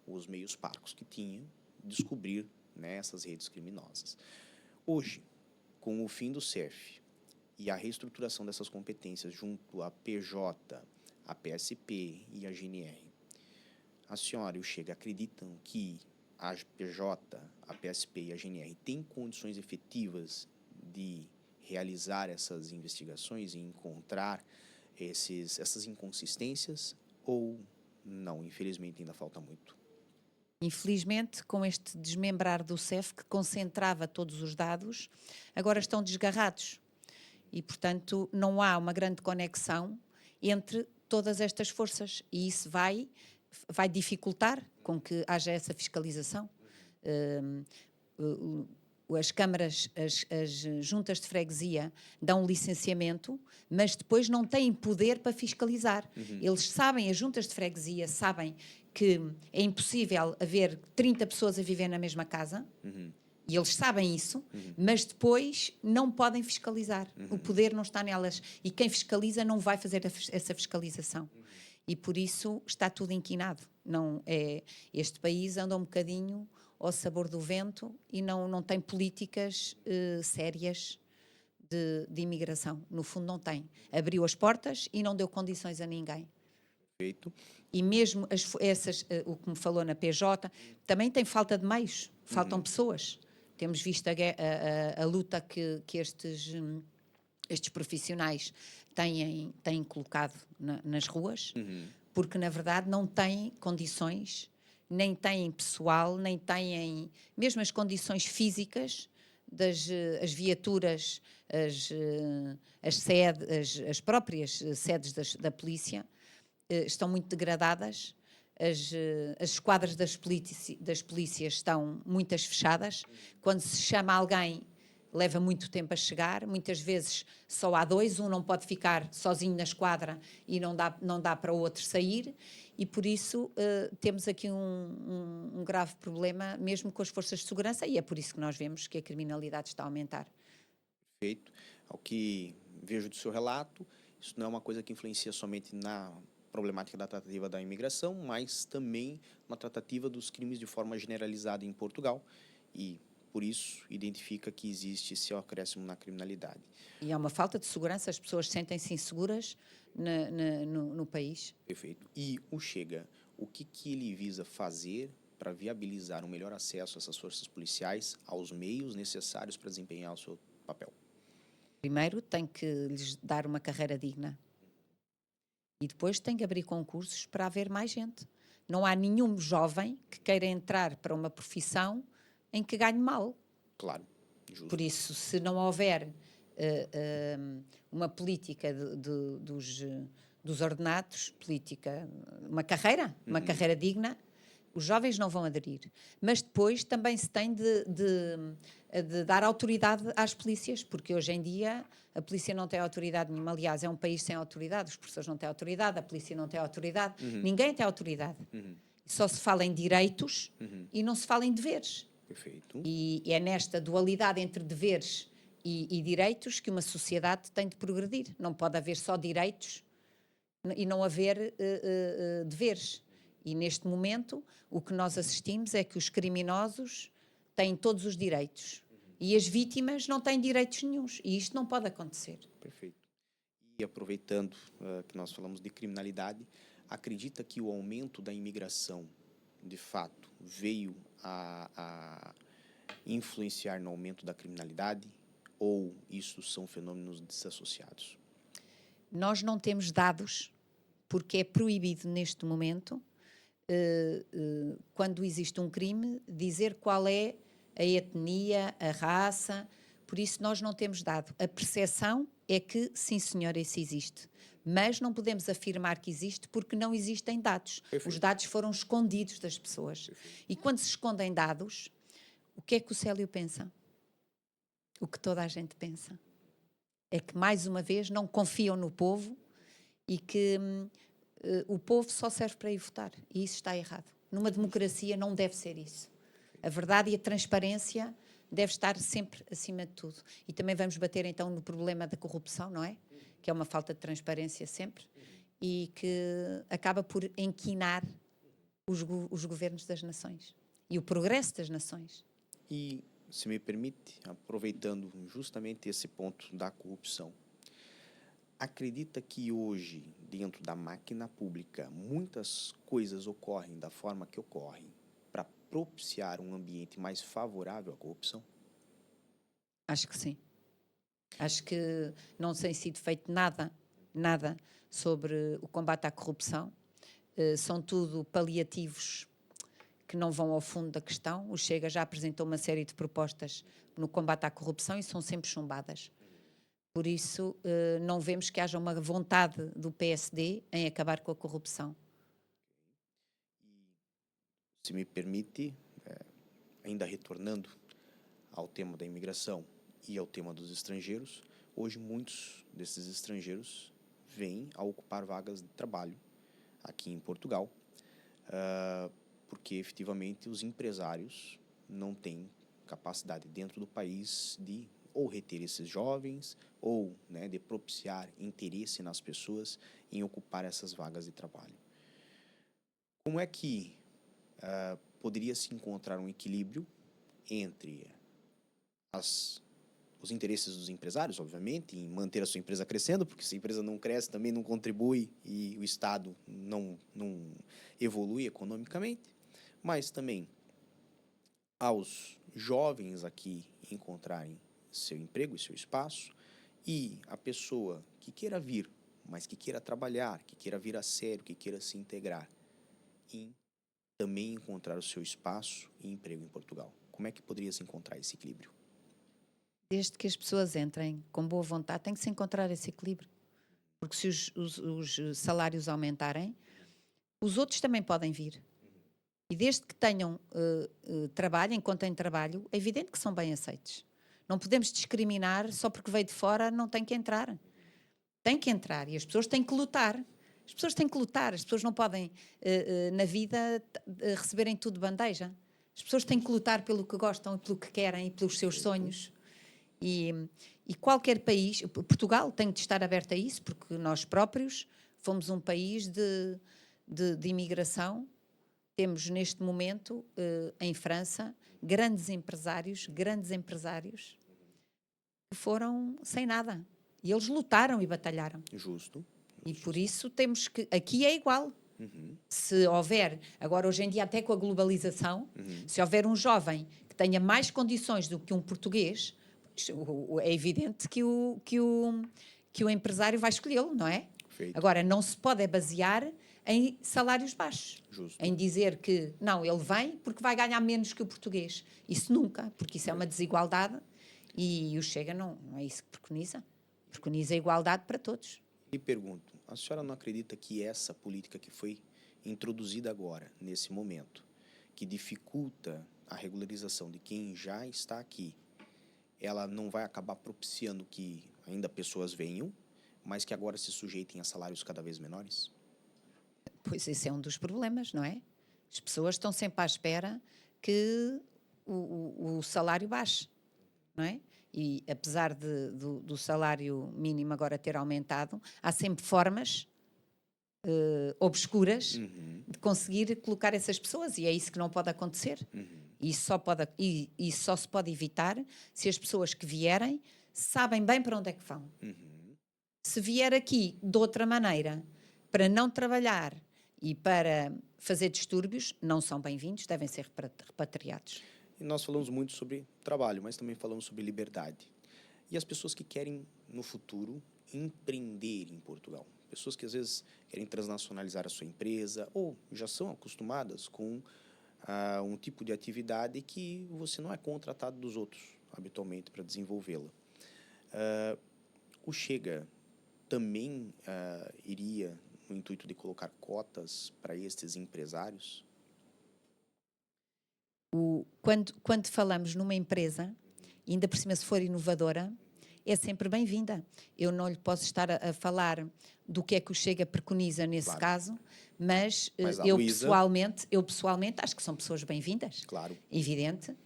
os meios parcos que tinha, descobrir, né, essas redes criminosas. Hoje, com o fim do CEF e a reestruturação dessas competências junto à PJ, à PSP e à GNR, a senhora e o Chega acreditam que a PJ, a PSP e a GNR têm condições efetivas de realizar essas investigações e encontrar essas inconsistências ou não? Infelizmente ainda falta muito. Infelizmente, com este desmembrar do CEF, que concentrava todos os dados, agora estão desgarrados. E, portanto, não há uma grande conexão entre todas estas forças. E isso vai dificultar com que haja essa fiscalização. As câmaras, as juntas de freguesia dão licenciamento, mas depois não têm poder para fiscalizar. Eles sabem, as juntas de freguesia sabem que é impossível haver 30 pessoas a viver na mesma casa, e eles sabem isso, mas depois não podem fiscalizar. O poder não está nelas. E quem fiscaliza não vai fazer essa fiscalização. E por isso está tudo inquinado. Este país anda um bocadinho ao sabor do vento e não tem políticas sérias de imigração. No fundo, não tem. Abriu as portas e não deu condições a ninguém. Feito. E mesmo o que me falou na PJ, também tem falta de meios, faltam pessoas. Temos visto a luta que estes profissionais têm colocado nas ruas, porque na verdade não têm condições, nem têm pessoal, nem têm mesmo as condições físicas as viaturas, as próprias sedes da polícia estão muito degradadas, as esquadras das polícias estão muitas fechadas. Quando se chama alguém, leva muito tempo a chegar, muitas vezes só há dois, um não pode ficar sozinho na esquadra e não dá para o outro sair, e por isso temos aqui um grave problema mesmo com as forças de segurança, e é por isso que nós vemos que a criminalidade está a aumentar. Perfeito. Ao que vejo do seu relato, isso não é uma coisa que influencia somente na problemática da tratativa da imigração, mas também na tratativa dos crimes de forma generalizada em Portugal, e por isso identifica que existe esse acréscimo na criminalidade. E há uma falta de segurança, as pessoas sentem-se inseguras no país. Perfeito. E o Chega, o que ele visa fazer para viabilizar um melhor acesso a essas forças policiais aos meios necessários para desempenhar o seu papel? Primeiro tem que lhes dar uma carreira digna. E depois tem que abrir concursos para haver mais gente. Não há nenhum jovem que queira entrar para uma profissão em que ganhe mal. Claro, justo. Por isso, se não houver uma política dos ordenados, uma carreira digna, os jovens não vão aderir. Mas depois também se tem de dar autoridade às polícias, porque hoje em dia a polícia não tem autoridade nenhuma. Aliás, é um país sem autoridade, os professores não têm autoridade, a polícia não tem autoridade, ninguém tem autoridade. Só se fala em direitos e não se fala em deveres. Perfeito. E é nesta dualidade entre deveres e direitos que uma sociedade tem de progredir. Não pode haver só direitos e não haver deveres. E neste momento o que nós assistimos é que os criminosos têm todos os direitos e as vítimas não têm direitos nenhuns. E isto não pode acontecer. Perfeito. E aproveitando que nós falamos de criminalidade, acredita que o aumento da imigração, de fato, veio a influenciar no aumento da criminalidade, ou isso são fenômenos desassociados? Nós não temos dados, porque é proibido neste momento, quando existe um crime, dizer qual é a etnia, a raça. Por isso nós não temos dado. A percepção é que, sim senhora, isso existe. Mas não podemos afirmar que existe porque não existem dados. Perfeito. Os dados foram escondidos das pessoas. E quando se escondem dados, o que é que o Célio pensa? O que toda a gente pensa. É que, mais uma vez, não confiam no povo e que o povo só serve para ir votar. E isso está errado. Numa democracia não deve ser isso. A verdade e a transparência deve estar sempre acima de tudo. E também vamos bater então no problema da corrupção, não é? Que é uma falta de transparência sempre e que acaba por inquinar os governos das nações e o progresso das nações. E, se me permite, aproveitando justamente esse ponto da corrupção, acredita que hoje, dentro da máquina pública, muitas coisas ocorrem da forma que ocorrem para propiciar um ambiente mais favorável à corrupção? Acho que sim. Acho que não tem sido feito nada sobre o combate à corrupção. São tudo paliativos que não vão ao fundo da questão. O Chega já apresentou uma série de propostas no combate à corrupção e são sempre chumbadas. Por isso, não vemos que haja uma vontade do PSD em acabar com a corrupção. Se me permite, ainda retornando ao tema da imigração e ao tema dos estrangeiros, hoje muitos desses estrangeiros vêm a ocupar vagas de trabalho aqui em Portugal, porque efetivamente os empresários não têm capacidade dentro do país de ou reter esses jovens ou, né, de propiciar interesse nas pessoas em ocupar essas vagas de trabalho. Como é que poderia se encontrar um equilíbrio entre os interesses dos empresários, obviamente, em manter a sua empresa crescendo, porque se a empresa não cresce, também não contribui e o Estado não evolui economicamente, mas também aos jovens aqui encontrarem seu emprego e seu espaço, e a pessoa que queira vir, mas que queira trabalhar, que queira vir a sério, que queira se integrar, e também encontrar o seu espaço e emprego em Portugal. Como é que poderia se encontrar esse equilíbrio? Desde que as pessoas entrem com boa vontade, tem que se encontrar esse equilíbrio. Porque se os salários aumentarem, os outros também podem vir. E desde que tenham trabalho, enquanto têm trabalho, é evidente que são bem aceitos. Não podemos discriminar só porque veio de fora, não tem que entrar. Tem que entrar e as pessoas têm que lutar. As pessoas têm que lutar, as pessoas não podem, na vida, receberem tudo de bandeja. As pessoas têm que lutar pelo que gostam e pelo que querem e pelos seus sonhos. E qualquer país, Portugal tem de estar aberto a isso, porque nós próprios fomos um país de imigração. Temos neste momento, em França, grandes empresários que foram sem nada. E eles lutaram e batalharam. Justo. E por isso temos que... Aqui é igual. Se houver, agora hoje em dia até com a globalização, se houver um jovem que tenha mais condições do que um português, é evidente que o empresário vai escolhê-lo, não é? Perfeito. Agora, não se pode basear em salários baixos. Justo. Em dizer que, não, ele vem porque vai ganhar menos que o português. Isso nunca, porque isso é uma desigualdade e o Chega não é isso que preconiza. Preconiza a igualdade para todos. E pergunto, a senhora não acredita que essa política que foi introduzida agora, nesse momento, que dificulta a regularização de quem já está aqui, ela não vai acabar propiciando que ainda pessoas venham, mas que agora se sujeitem a salários cada vez menores? Pois esse é um dos problemas, não é? As pessoas estão sempre à espera que o salário baixe, não é? E apesar do salário mínimo agora ter aumentado, há sempre formas obscuras de conseguir colocar essas pessoas e é isso que não pode acontecer. E isso só se pode evitar se as pessoas que vierem sabem bem para onde é que vão. Se vier aqui de outra maneira para não trabalhar e para fazer distúrbios, não são bem-vindos, devem ser repatriados. E nós falamos muito sobre trabalho, mas também falamos sobre liberdade. E as pessoas que querem, no futuro, empreender em Portugal? Pessoas que, às vezes, querem transnacionalizar a sua empresa ou já são acostumadas com um tipo de atividade que você não é contratado dos outros, habitualmente, para desenvolvê-la. O Chega também iria no intuito de colocar cotas para estes empresários? Quando falamos numa empresa, ainda por cima se for inovadora, é sempre bem-vinda. Eu não lhe posso estar a falar do que é que o Chega preconiza nesse Claro. caso, mas Mas a eu Luísa- pessoalmente acho que são pessoas bem-vindas. Claro. Evidente.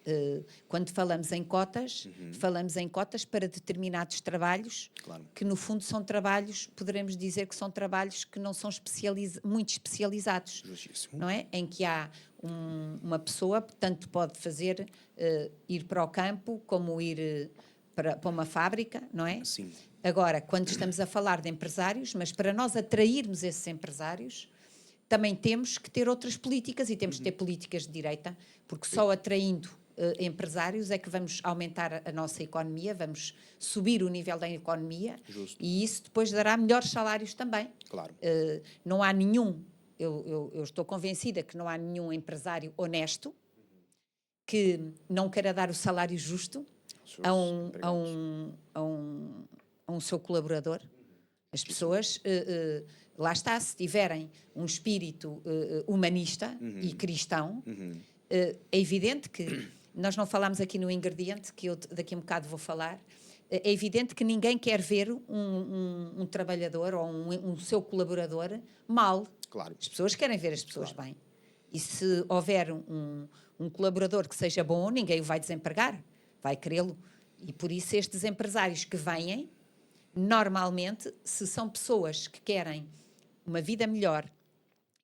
Quando falamos em cotas, falamos em cotas para determinados trabalhos, Claro. que no fundo são trabalhos, poderemos dizer que são trabalhos que não são muito especializados. Justíssimo. Não é? Em que há uma pessoa que tanto pode fazer ir para o campo como ir para uma fábrica, não é? Sim. Agora, quando estamos a falar de empresários, mas para nós atrairmos esses empresários, também temos que ter outras políticas e temos que ter políticas de direita, porque só atraindo empresários é que vamos aumentar a nossa economia, vamos subir o nível da economia. Justo. E isso depois dará melhores salários também. Claro. Não há nenhum, eu estou convencida que não há nenhum empresário honesto que não queira dar o salário justo a um seu colaborador. As pessoas, lá está, se tiverem um espírito humanista e cristão, é evidente que, nós não falámos aqui no ingrediente, que eu daqui a um bocado vou falar, é evidente que ninguém quer ver um trabalhador ou um seu colaborador mal. Claro. As pessoas querem ver as pessoas bem. E se houver um colaborador que seja bom, ninguém o vai desempregar, vai querê-lo. E por isso estes empresários que vêm, normalmente, se são pessoas que querem uma vida melhor,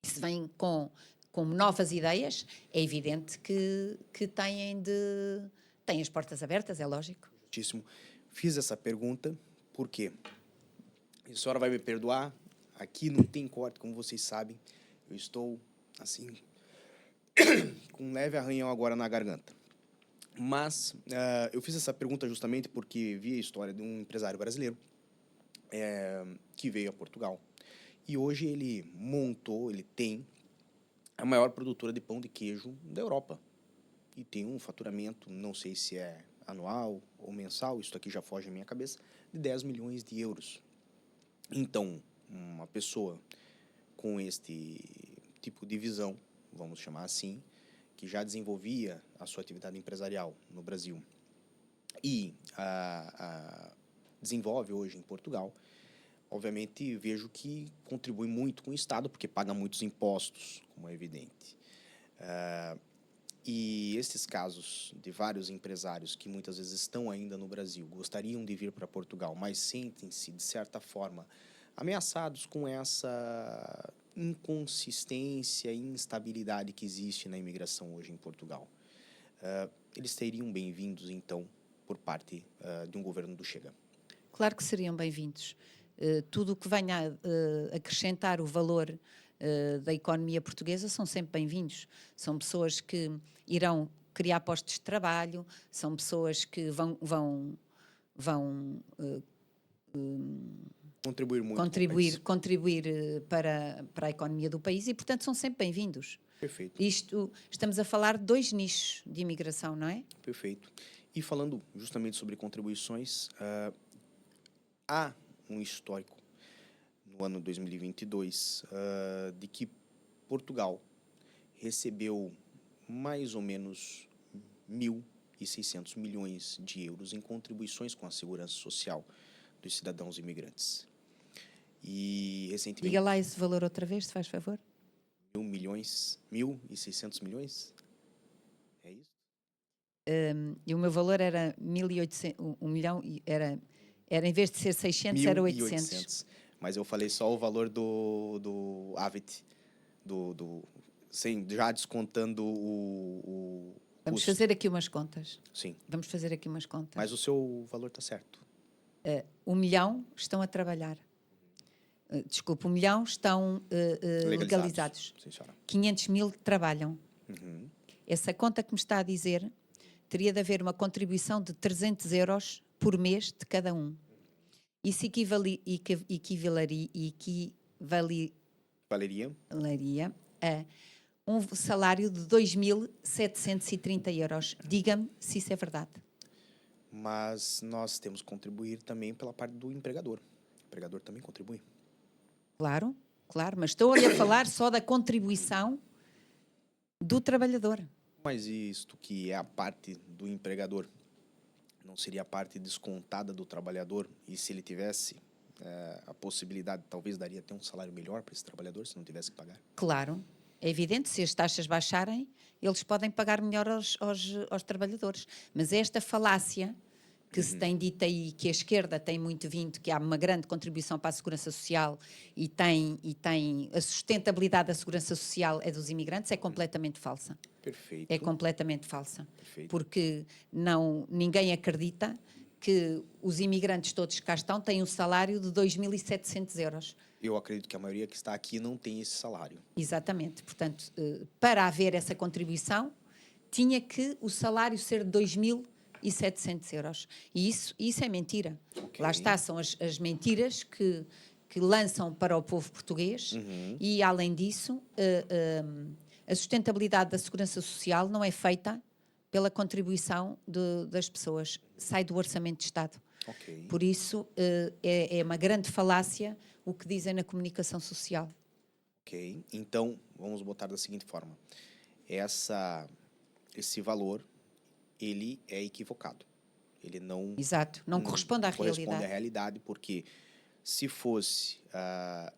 se vêm com novas ideias, é evidente que têm as portas abertas, é lógico. Justíssimo. Fiz essa pergunta porque, a senhora vai me perdoar, aqui não tem corte, como vocês sabem, eu estou, assim, com um leve arranhão agora na garganta. Mas eu fiz essa pergunta justamente porque vi a história de um empresário brasileiro que veio a Portugal. E hoje ele tem a maior produtora de pão de queijo da Europa. E tem um faturamento, não sei se é anual ou mensal, isso aqui já foge à minha cabeça, de 10 milhões de euros. Então, uma pessoa com este tipo de visão, vamos chamar assim, que já desenvolvia a sua atividade empresarial no Brasil e desenvolve hoje em Portugal, obviamente vejo que contribui muito com o Estado, porque paga muitos impostos, como é evidente. E esses casos de vários empresários que muitas vezes estão ainda no Brasil, gostariam de vir para Portugal, mas sentem-se, de certa forma, ameaçados com essa inconsistência e instabilidade que existe na imigração hoje em Portugal. Eles seriam bem-vindos, então, por parte de um governo do Chega? Claro que seriam bem-vindos. Tudo o que venha a acrescentar o valor da economia portuguesa são sempre bem-vindos. São pessoas que irão criar postos de trabalho, são pessoas que vão contribuir muito contribuir para a economia do país e, portanto, são sempre bem-vindos. Perfeito. Estamos a falar de 2 nichos de imigração, não é? Perfeito. E falando justamente sobre contribuições, há um histórico no ano 2022 de que Portugal recebeu mais ou menos 1.600 milhões de euros em contribuições com a segurança social dos cidadãos imigrantes. E recentemente... Diga lá esse valor outra vez, se faz favor. 1.600 milhões? É isso? E o meu valor era 1.800, 1 milhão, era em vez de ser 600, era 800. Mas eu falei só o valor do AVIT, já descontando o Vamos custo. fazer aqui umas contas. Sim. Vamos fazer aqui umas contas. Mas o seu valor está certo. 1 milhão estão a trabalhar. Desculpa, 1 milhão estão legalizados. Sim, senhora. 500 mil trabalham. Uhum. Essa conta que me está a dizer, teria de haver uma contribuição de 300 euros por mês de cada um. Isso equivaleria Valeria? a um salário de 2.730 euros. Diga-me se isso é verdade. Mas nós temos que contribuir também pela parte do empregador. O empregador também contribui. Claro, claro, mas estou-lhe a falar só da contribuição do trabalhador. Mas isto que é a parte do empregador, não seria a parte descontada do trabalhador? E se ele tivesse a possibilidade, talvez daria até um salário melhor para esse trabalhador, se não tivesse que pagar? Claro, é evidente, se as taxas baixarem, eles podem pagar melhor aos trabalhadores. Mas esta falácia que se tem dito aí, que a esquerda tem muito vindo, que há uma grande contribuição para a segurança social e tem a sustentabilidade da segurança social é dos imigrantes, é completamente falsa. Perfeito. É completamente falsa. Perfeito. Porque ninguém acredita que os imigrantes todos que cá estão têm um salário de 2.700 euros. Eu acredito que a maioria que está aqui não tem esse salário. Exatamente. Portanto, para haver essa contribuição, tinha que o salário ser de 2.700 euros. E isso é mentira. Ok. Lá está, são as mentiras que lançam para o povo português. E, além disso, a sustentabilidade da segurança social não é feita pela contribuição das pessoas. Sai do Orçamento de Estado. Ok. Por isso, é uma grande falácia o que dizem na comunicação social. Ok. Então, vamos botar da seguinte forma. Esse valor, ele é equivocado. Ele não... Exato. Não corresponde à corresponde realidade. à realidade, porque se fosse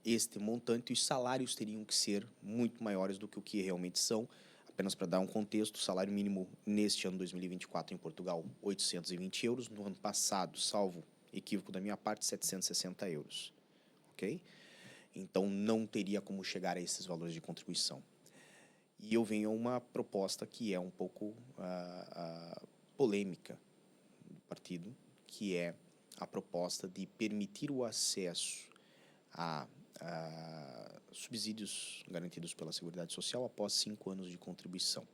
este montante, os salários teriam que ser muito maiores do que o que realmente são. Apenas para dar um contexto, o salário mínimo neste ano 2024 em Portugal, 820 euros. No ano passado, salvo equívoco da minha parte, 760 euros. Ok? Então, não teria como chegar a esses valores de contribuição. E eu venho a uma proposta que é um pouco polêmica do partido, que é a proposta de permitir o acesso a subsídios garantidos pela Seguridade Social após 5 anos de contribuição.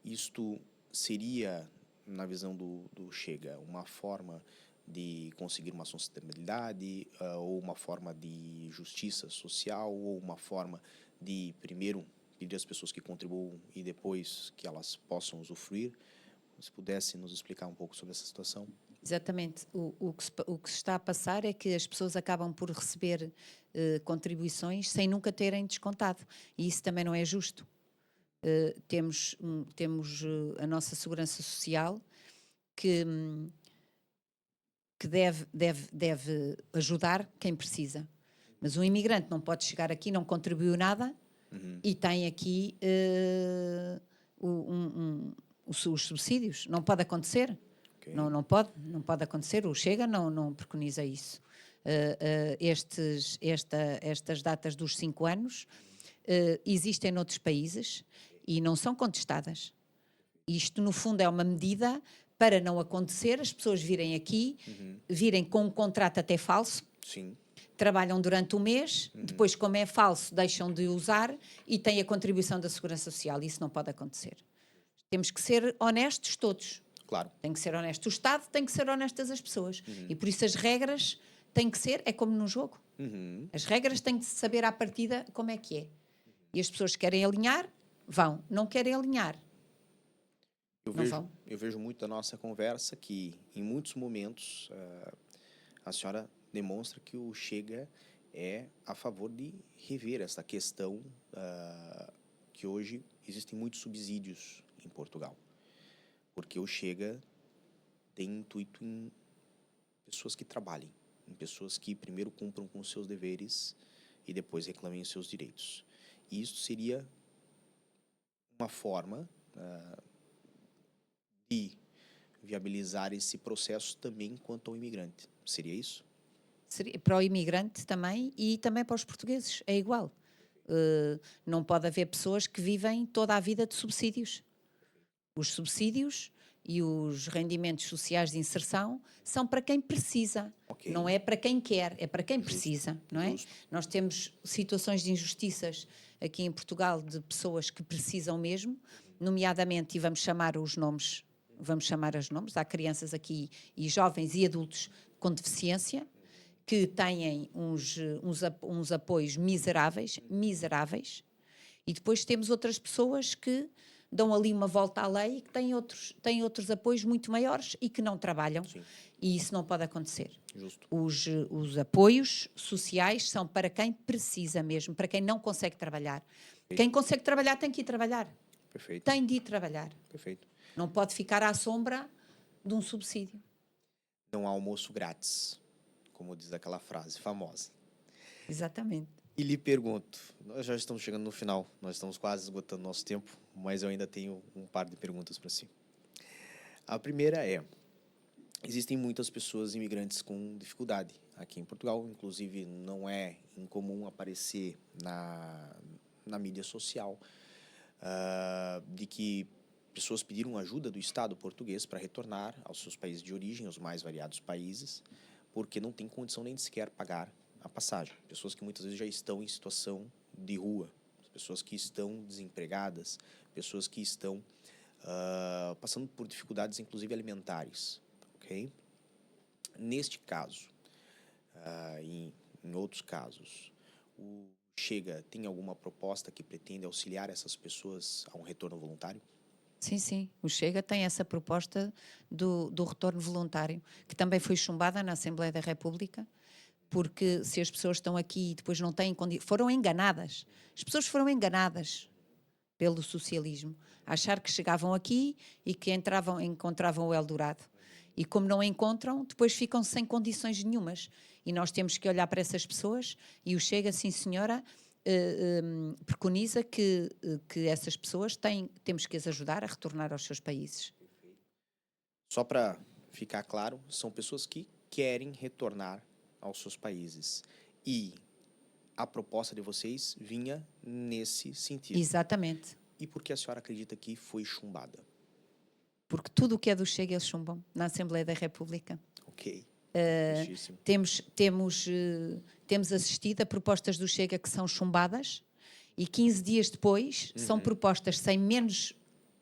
Isto seria, na visão do Chega, uma forma de conseguir uma sustentabilidade, ou uma forma de justiça social, ou uma forma de, primeiro, pedir às pessoas que contribuam e depois que elas possam usufruir? Se pudesse nos explicar um pouco sobre essa situação. Exatamente. O que se está a passar é que as pessoas acabam por receber contribuições sem nunca terem descontado. E isso também não é justo. Temos a nossa segurança social que deve ajudar quem precisa. Mas um imigrante não pode chegar aqui, não contribuiu nada e tem aqui os subsídios. Não pode acontecer. Okay. Não pode acontecer. O Chega não preconiza isso. Estas datas dos 5 anos existem noutros países e não são contestadas. Isto, no fundo, é uma medida para não acontecer, as pessoas virem aqui, virem com um contrato até falso. Sim. Trabalham durante um mês, depois, como é falso, deixam de usar e têm a contribuição da Segurança Social. Isso não pode acontecer. Temos que ser honestos todos. Claro. Tem que ser honesto. O Estado tem que ser honestas as pessoas. E por isso as regras têm que ser, é como no jogo. As regras têm que saber à partida como é que é. E as pessoas que querem alinhar, vão. Não querem alinhar, não vão. Eu vejo muito da nossa conversa que, em muitos momentos, a senhora demonstra que o Chega é a favor de rever essa questão que hoje existem muitos subsídios em Portugal. Porque o Chega tem intuito em pessoas que trabalhem, em pessoas que primeiro cumpram com os seus deveres e depois reclamem os seus direitos. E isso seria uma forma de viabilizar esse processo também quanto ao imigrante. Seria isso? Seria para o imigrante também e também para os portugueses. É igual. Não pode haver pessoas que vivem toda a vida de subsídios. Os subsídios e os rendimentos sociais de inserção são para quem precisa. Okay. Não é para quem quer, é para quem precisa, não é? Justo. Nós temos situações de injustiças aqui em Portugal de pessoas que precisam mesmo, nomeadamente, e vamos chamar os nomes, há crianças aqui e jovens e adultos com deficiência que têm uns apoios miseráveis, E depois temos outras pessoas que dão ali uma volta à lei e que têm outros apoios muito maiores e que não trabalham. Sim, E isso não pode acontecer. justo. Os apoios sociais são para quem precisa mesmo, para quem não consegue trabalhar. Quem consegue trabalhar tem que ir trabalhar. Perfeito. Tem de ir trabalhar. Perfeito. Não pode ficar à sombra de um subsídio. Não há almoço grátis, como diz aquela frase famosa. Exatamente. E lhe pergunto, nós já estamos chegando no final, nós estamos quase esgotando nosso tempo, mas eu ainda tenho um par de perguntas para si. A primeira é, existem muitas pessoas imigrantes com dificuldade aqui em Portugal, inclusive não é incomum aparecer na mídia social de que pessoas pediram ajuda do Estado português para retornar aos seus países de origem, aos mais variados países, porque não tem condição nem de sequer pagar a passagem. Pessoas que muitas vezes já estão em situação de rua, pessoas que estão desempregadas, pessoas que estão passando por dificuldades, inclusive alimentares. Okay? Neste caso, em outros casos, o Chega tem alguma proposta que pretende auxiliar essas pessoas a um retorno voluntário? Sim, sim. O Chega tem essa proposta do retorno voluntário, que também foi chumbada na Assembleia da República, porque se as pessoas estão aqui e depois não têm condições, foram enganadas. As pessoas foram enganadas pelo socialismo, a achar que chegavam aqui e que encontravam o Eldorado. E como não encontram, depois ficam sem condições nenhumas. E nós temos que olhar para essas pessoas e o Chega, sim senhora, preconiza que essas pessoas temos que as ajudar a retornar aos seus países. Só para ficar claro, são pessoas que querem retornar aos seus países. E a proposta de vocês vinha nesse sentido. Exatamente. E por que a senhora acredita que foi chumbada? Porque tudo o que é do Chega eles chumbam na Assembleia da República. Ok. Justíssimo. Temos assistido a propostas do Chega que são chumbadas e 15 dias depois são propostas sem menos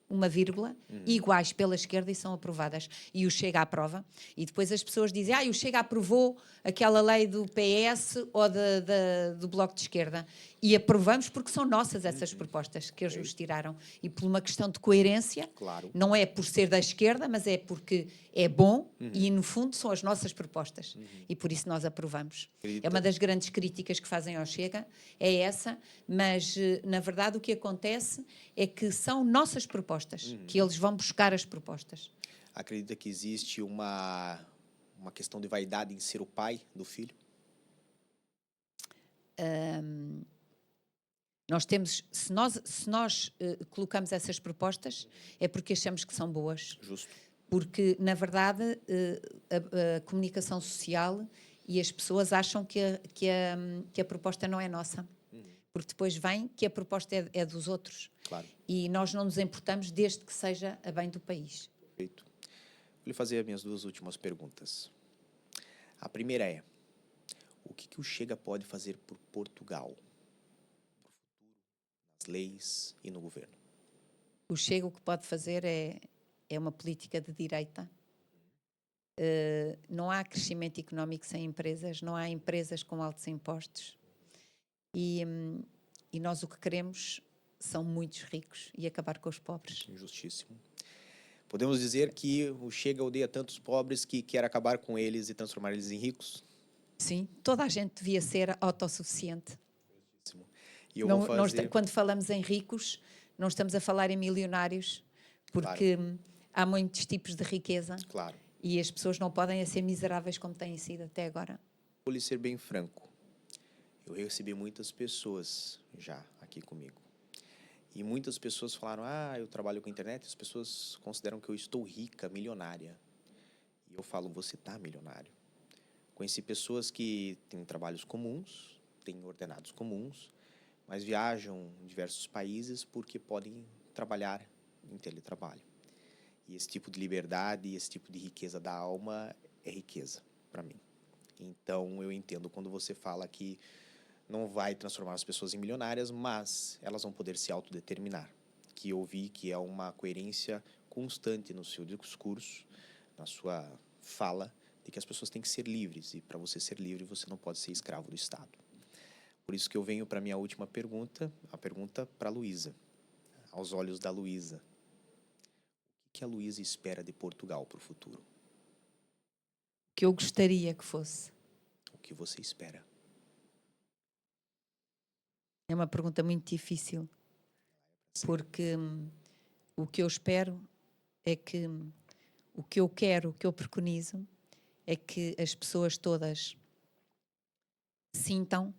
uma vírgula, iguais pela esquerda e são aprovadas. E o Chega aprova. E depois as pessoas dizem, o Chega aprovou aquela lei do PS ou do Bloco de Esquerda. E aprovamos porque são nossas essas propostas que eles nos tiraram. E por uma questão de coerência, Claro. não é por ser da esquerda, mas é porque é bom e, no fundo, são as nossas propostas. E por isso nós aprovamos. Acredita? É uma das grandes críticas que fazem ao Chega, é essa, mas, na verdade, o que acontece é que são nossas propostas, que eles vão buscar as propostas. Acredita que existe uma questão de vaidade em ser o pai do filho? Nós temos, se nós colocamos essas propostas, é porque achamos que são boas. Justo. Porque, na verdade, a comunicação social e as pessoas acham que a proposta não é nossa. Porque depois vem que a proposta é dos outros. Claro. E nós não nos importamos desde que seja a bem do país. Perfeito. Vou lhe fazer as minhas duas últimas perguntas. A primeira é, o que o Chega pode fazer por Portugal? Nas leis e no governo? O Chega o que pode fazer é uma política de direita. Não há crescimento económico sem empresas, não há empresas com altos impostos. E nós o que queremos são muitos ricos e acabar com os pobres. Injustíssimo. Podemos dizer que o Chega odeia tantos pobres que quer acabar com eles e transformar eles em ricos? Sim, toda a gente devia ser autossuficiente. E eu vou fazer... Quando falamos em ricos, não estamos a falar em milionários, porque há muitos tipos de riqueza. Claro. E as pessoas não podem ser miseráveis como têm sido até agora. Vou lhe ser bem franco. Eu recebi muitas pessoas já aqui comigo. E muitas pessoas falaram, eu trabalho com internet, as pessoas consideram que eu estou rica, milionária. E eu falo, você está milionário. Conheci pessoas que têm trabalhos comuns, têm ordenados comuns, mas viajam em diversos países porque podem trabalhar em teletrabalho. E esse tipo de liberdade, esse tipo de riqueza da alma é riqueza para mim. Então, eu entendo quando você fala que não vai transformar as pessoas em milionárias, mas elas vão poder se autodeterminar. Que eu vi que é uma coerência constante no seu discurso, na sua fala, de que as pessoas têm que ser livres. E para você ser livre, você não pode ser escravo do Estado. Por isso que eu venho para a minha última pergunta, a pergunta para a Luísa. Aos olhos da Luísa, o que a Luísa espera de Portugal para o futuro? O que eu gostaria que fosse. O que você espera? É uma pergunta muito difícil, porque o que eu espero é que o que eu quero, o que eu preconizo, é que as pessoas todas sintam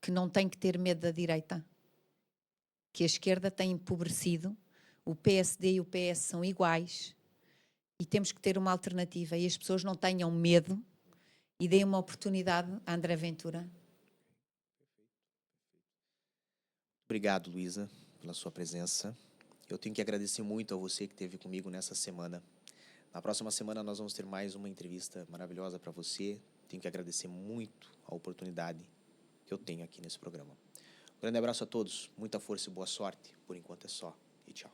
que não têm que ter medo da direita, que a esquerda tem empobrecido, o PSD e o PS são iguais e temos que ter uma alternativa e as pessoas não tenham medo e deem uma oportunidade a André Ventura. Obrigado, Luísa, pela sua presença. Eu tenho que agradecer muito a você que esteve comigo nessa semana. Na próxima semana nós vamos ter mais uma entrevista maravilhosa para você. Tenho que agradecer muito a oportunidade que eu tenho aqui nesse programa. Um grande abraço a todos, muita força e boa sorte. Por enquanto é só e tchau.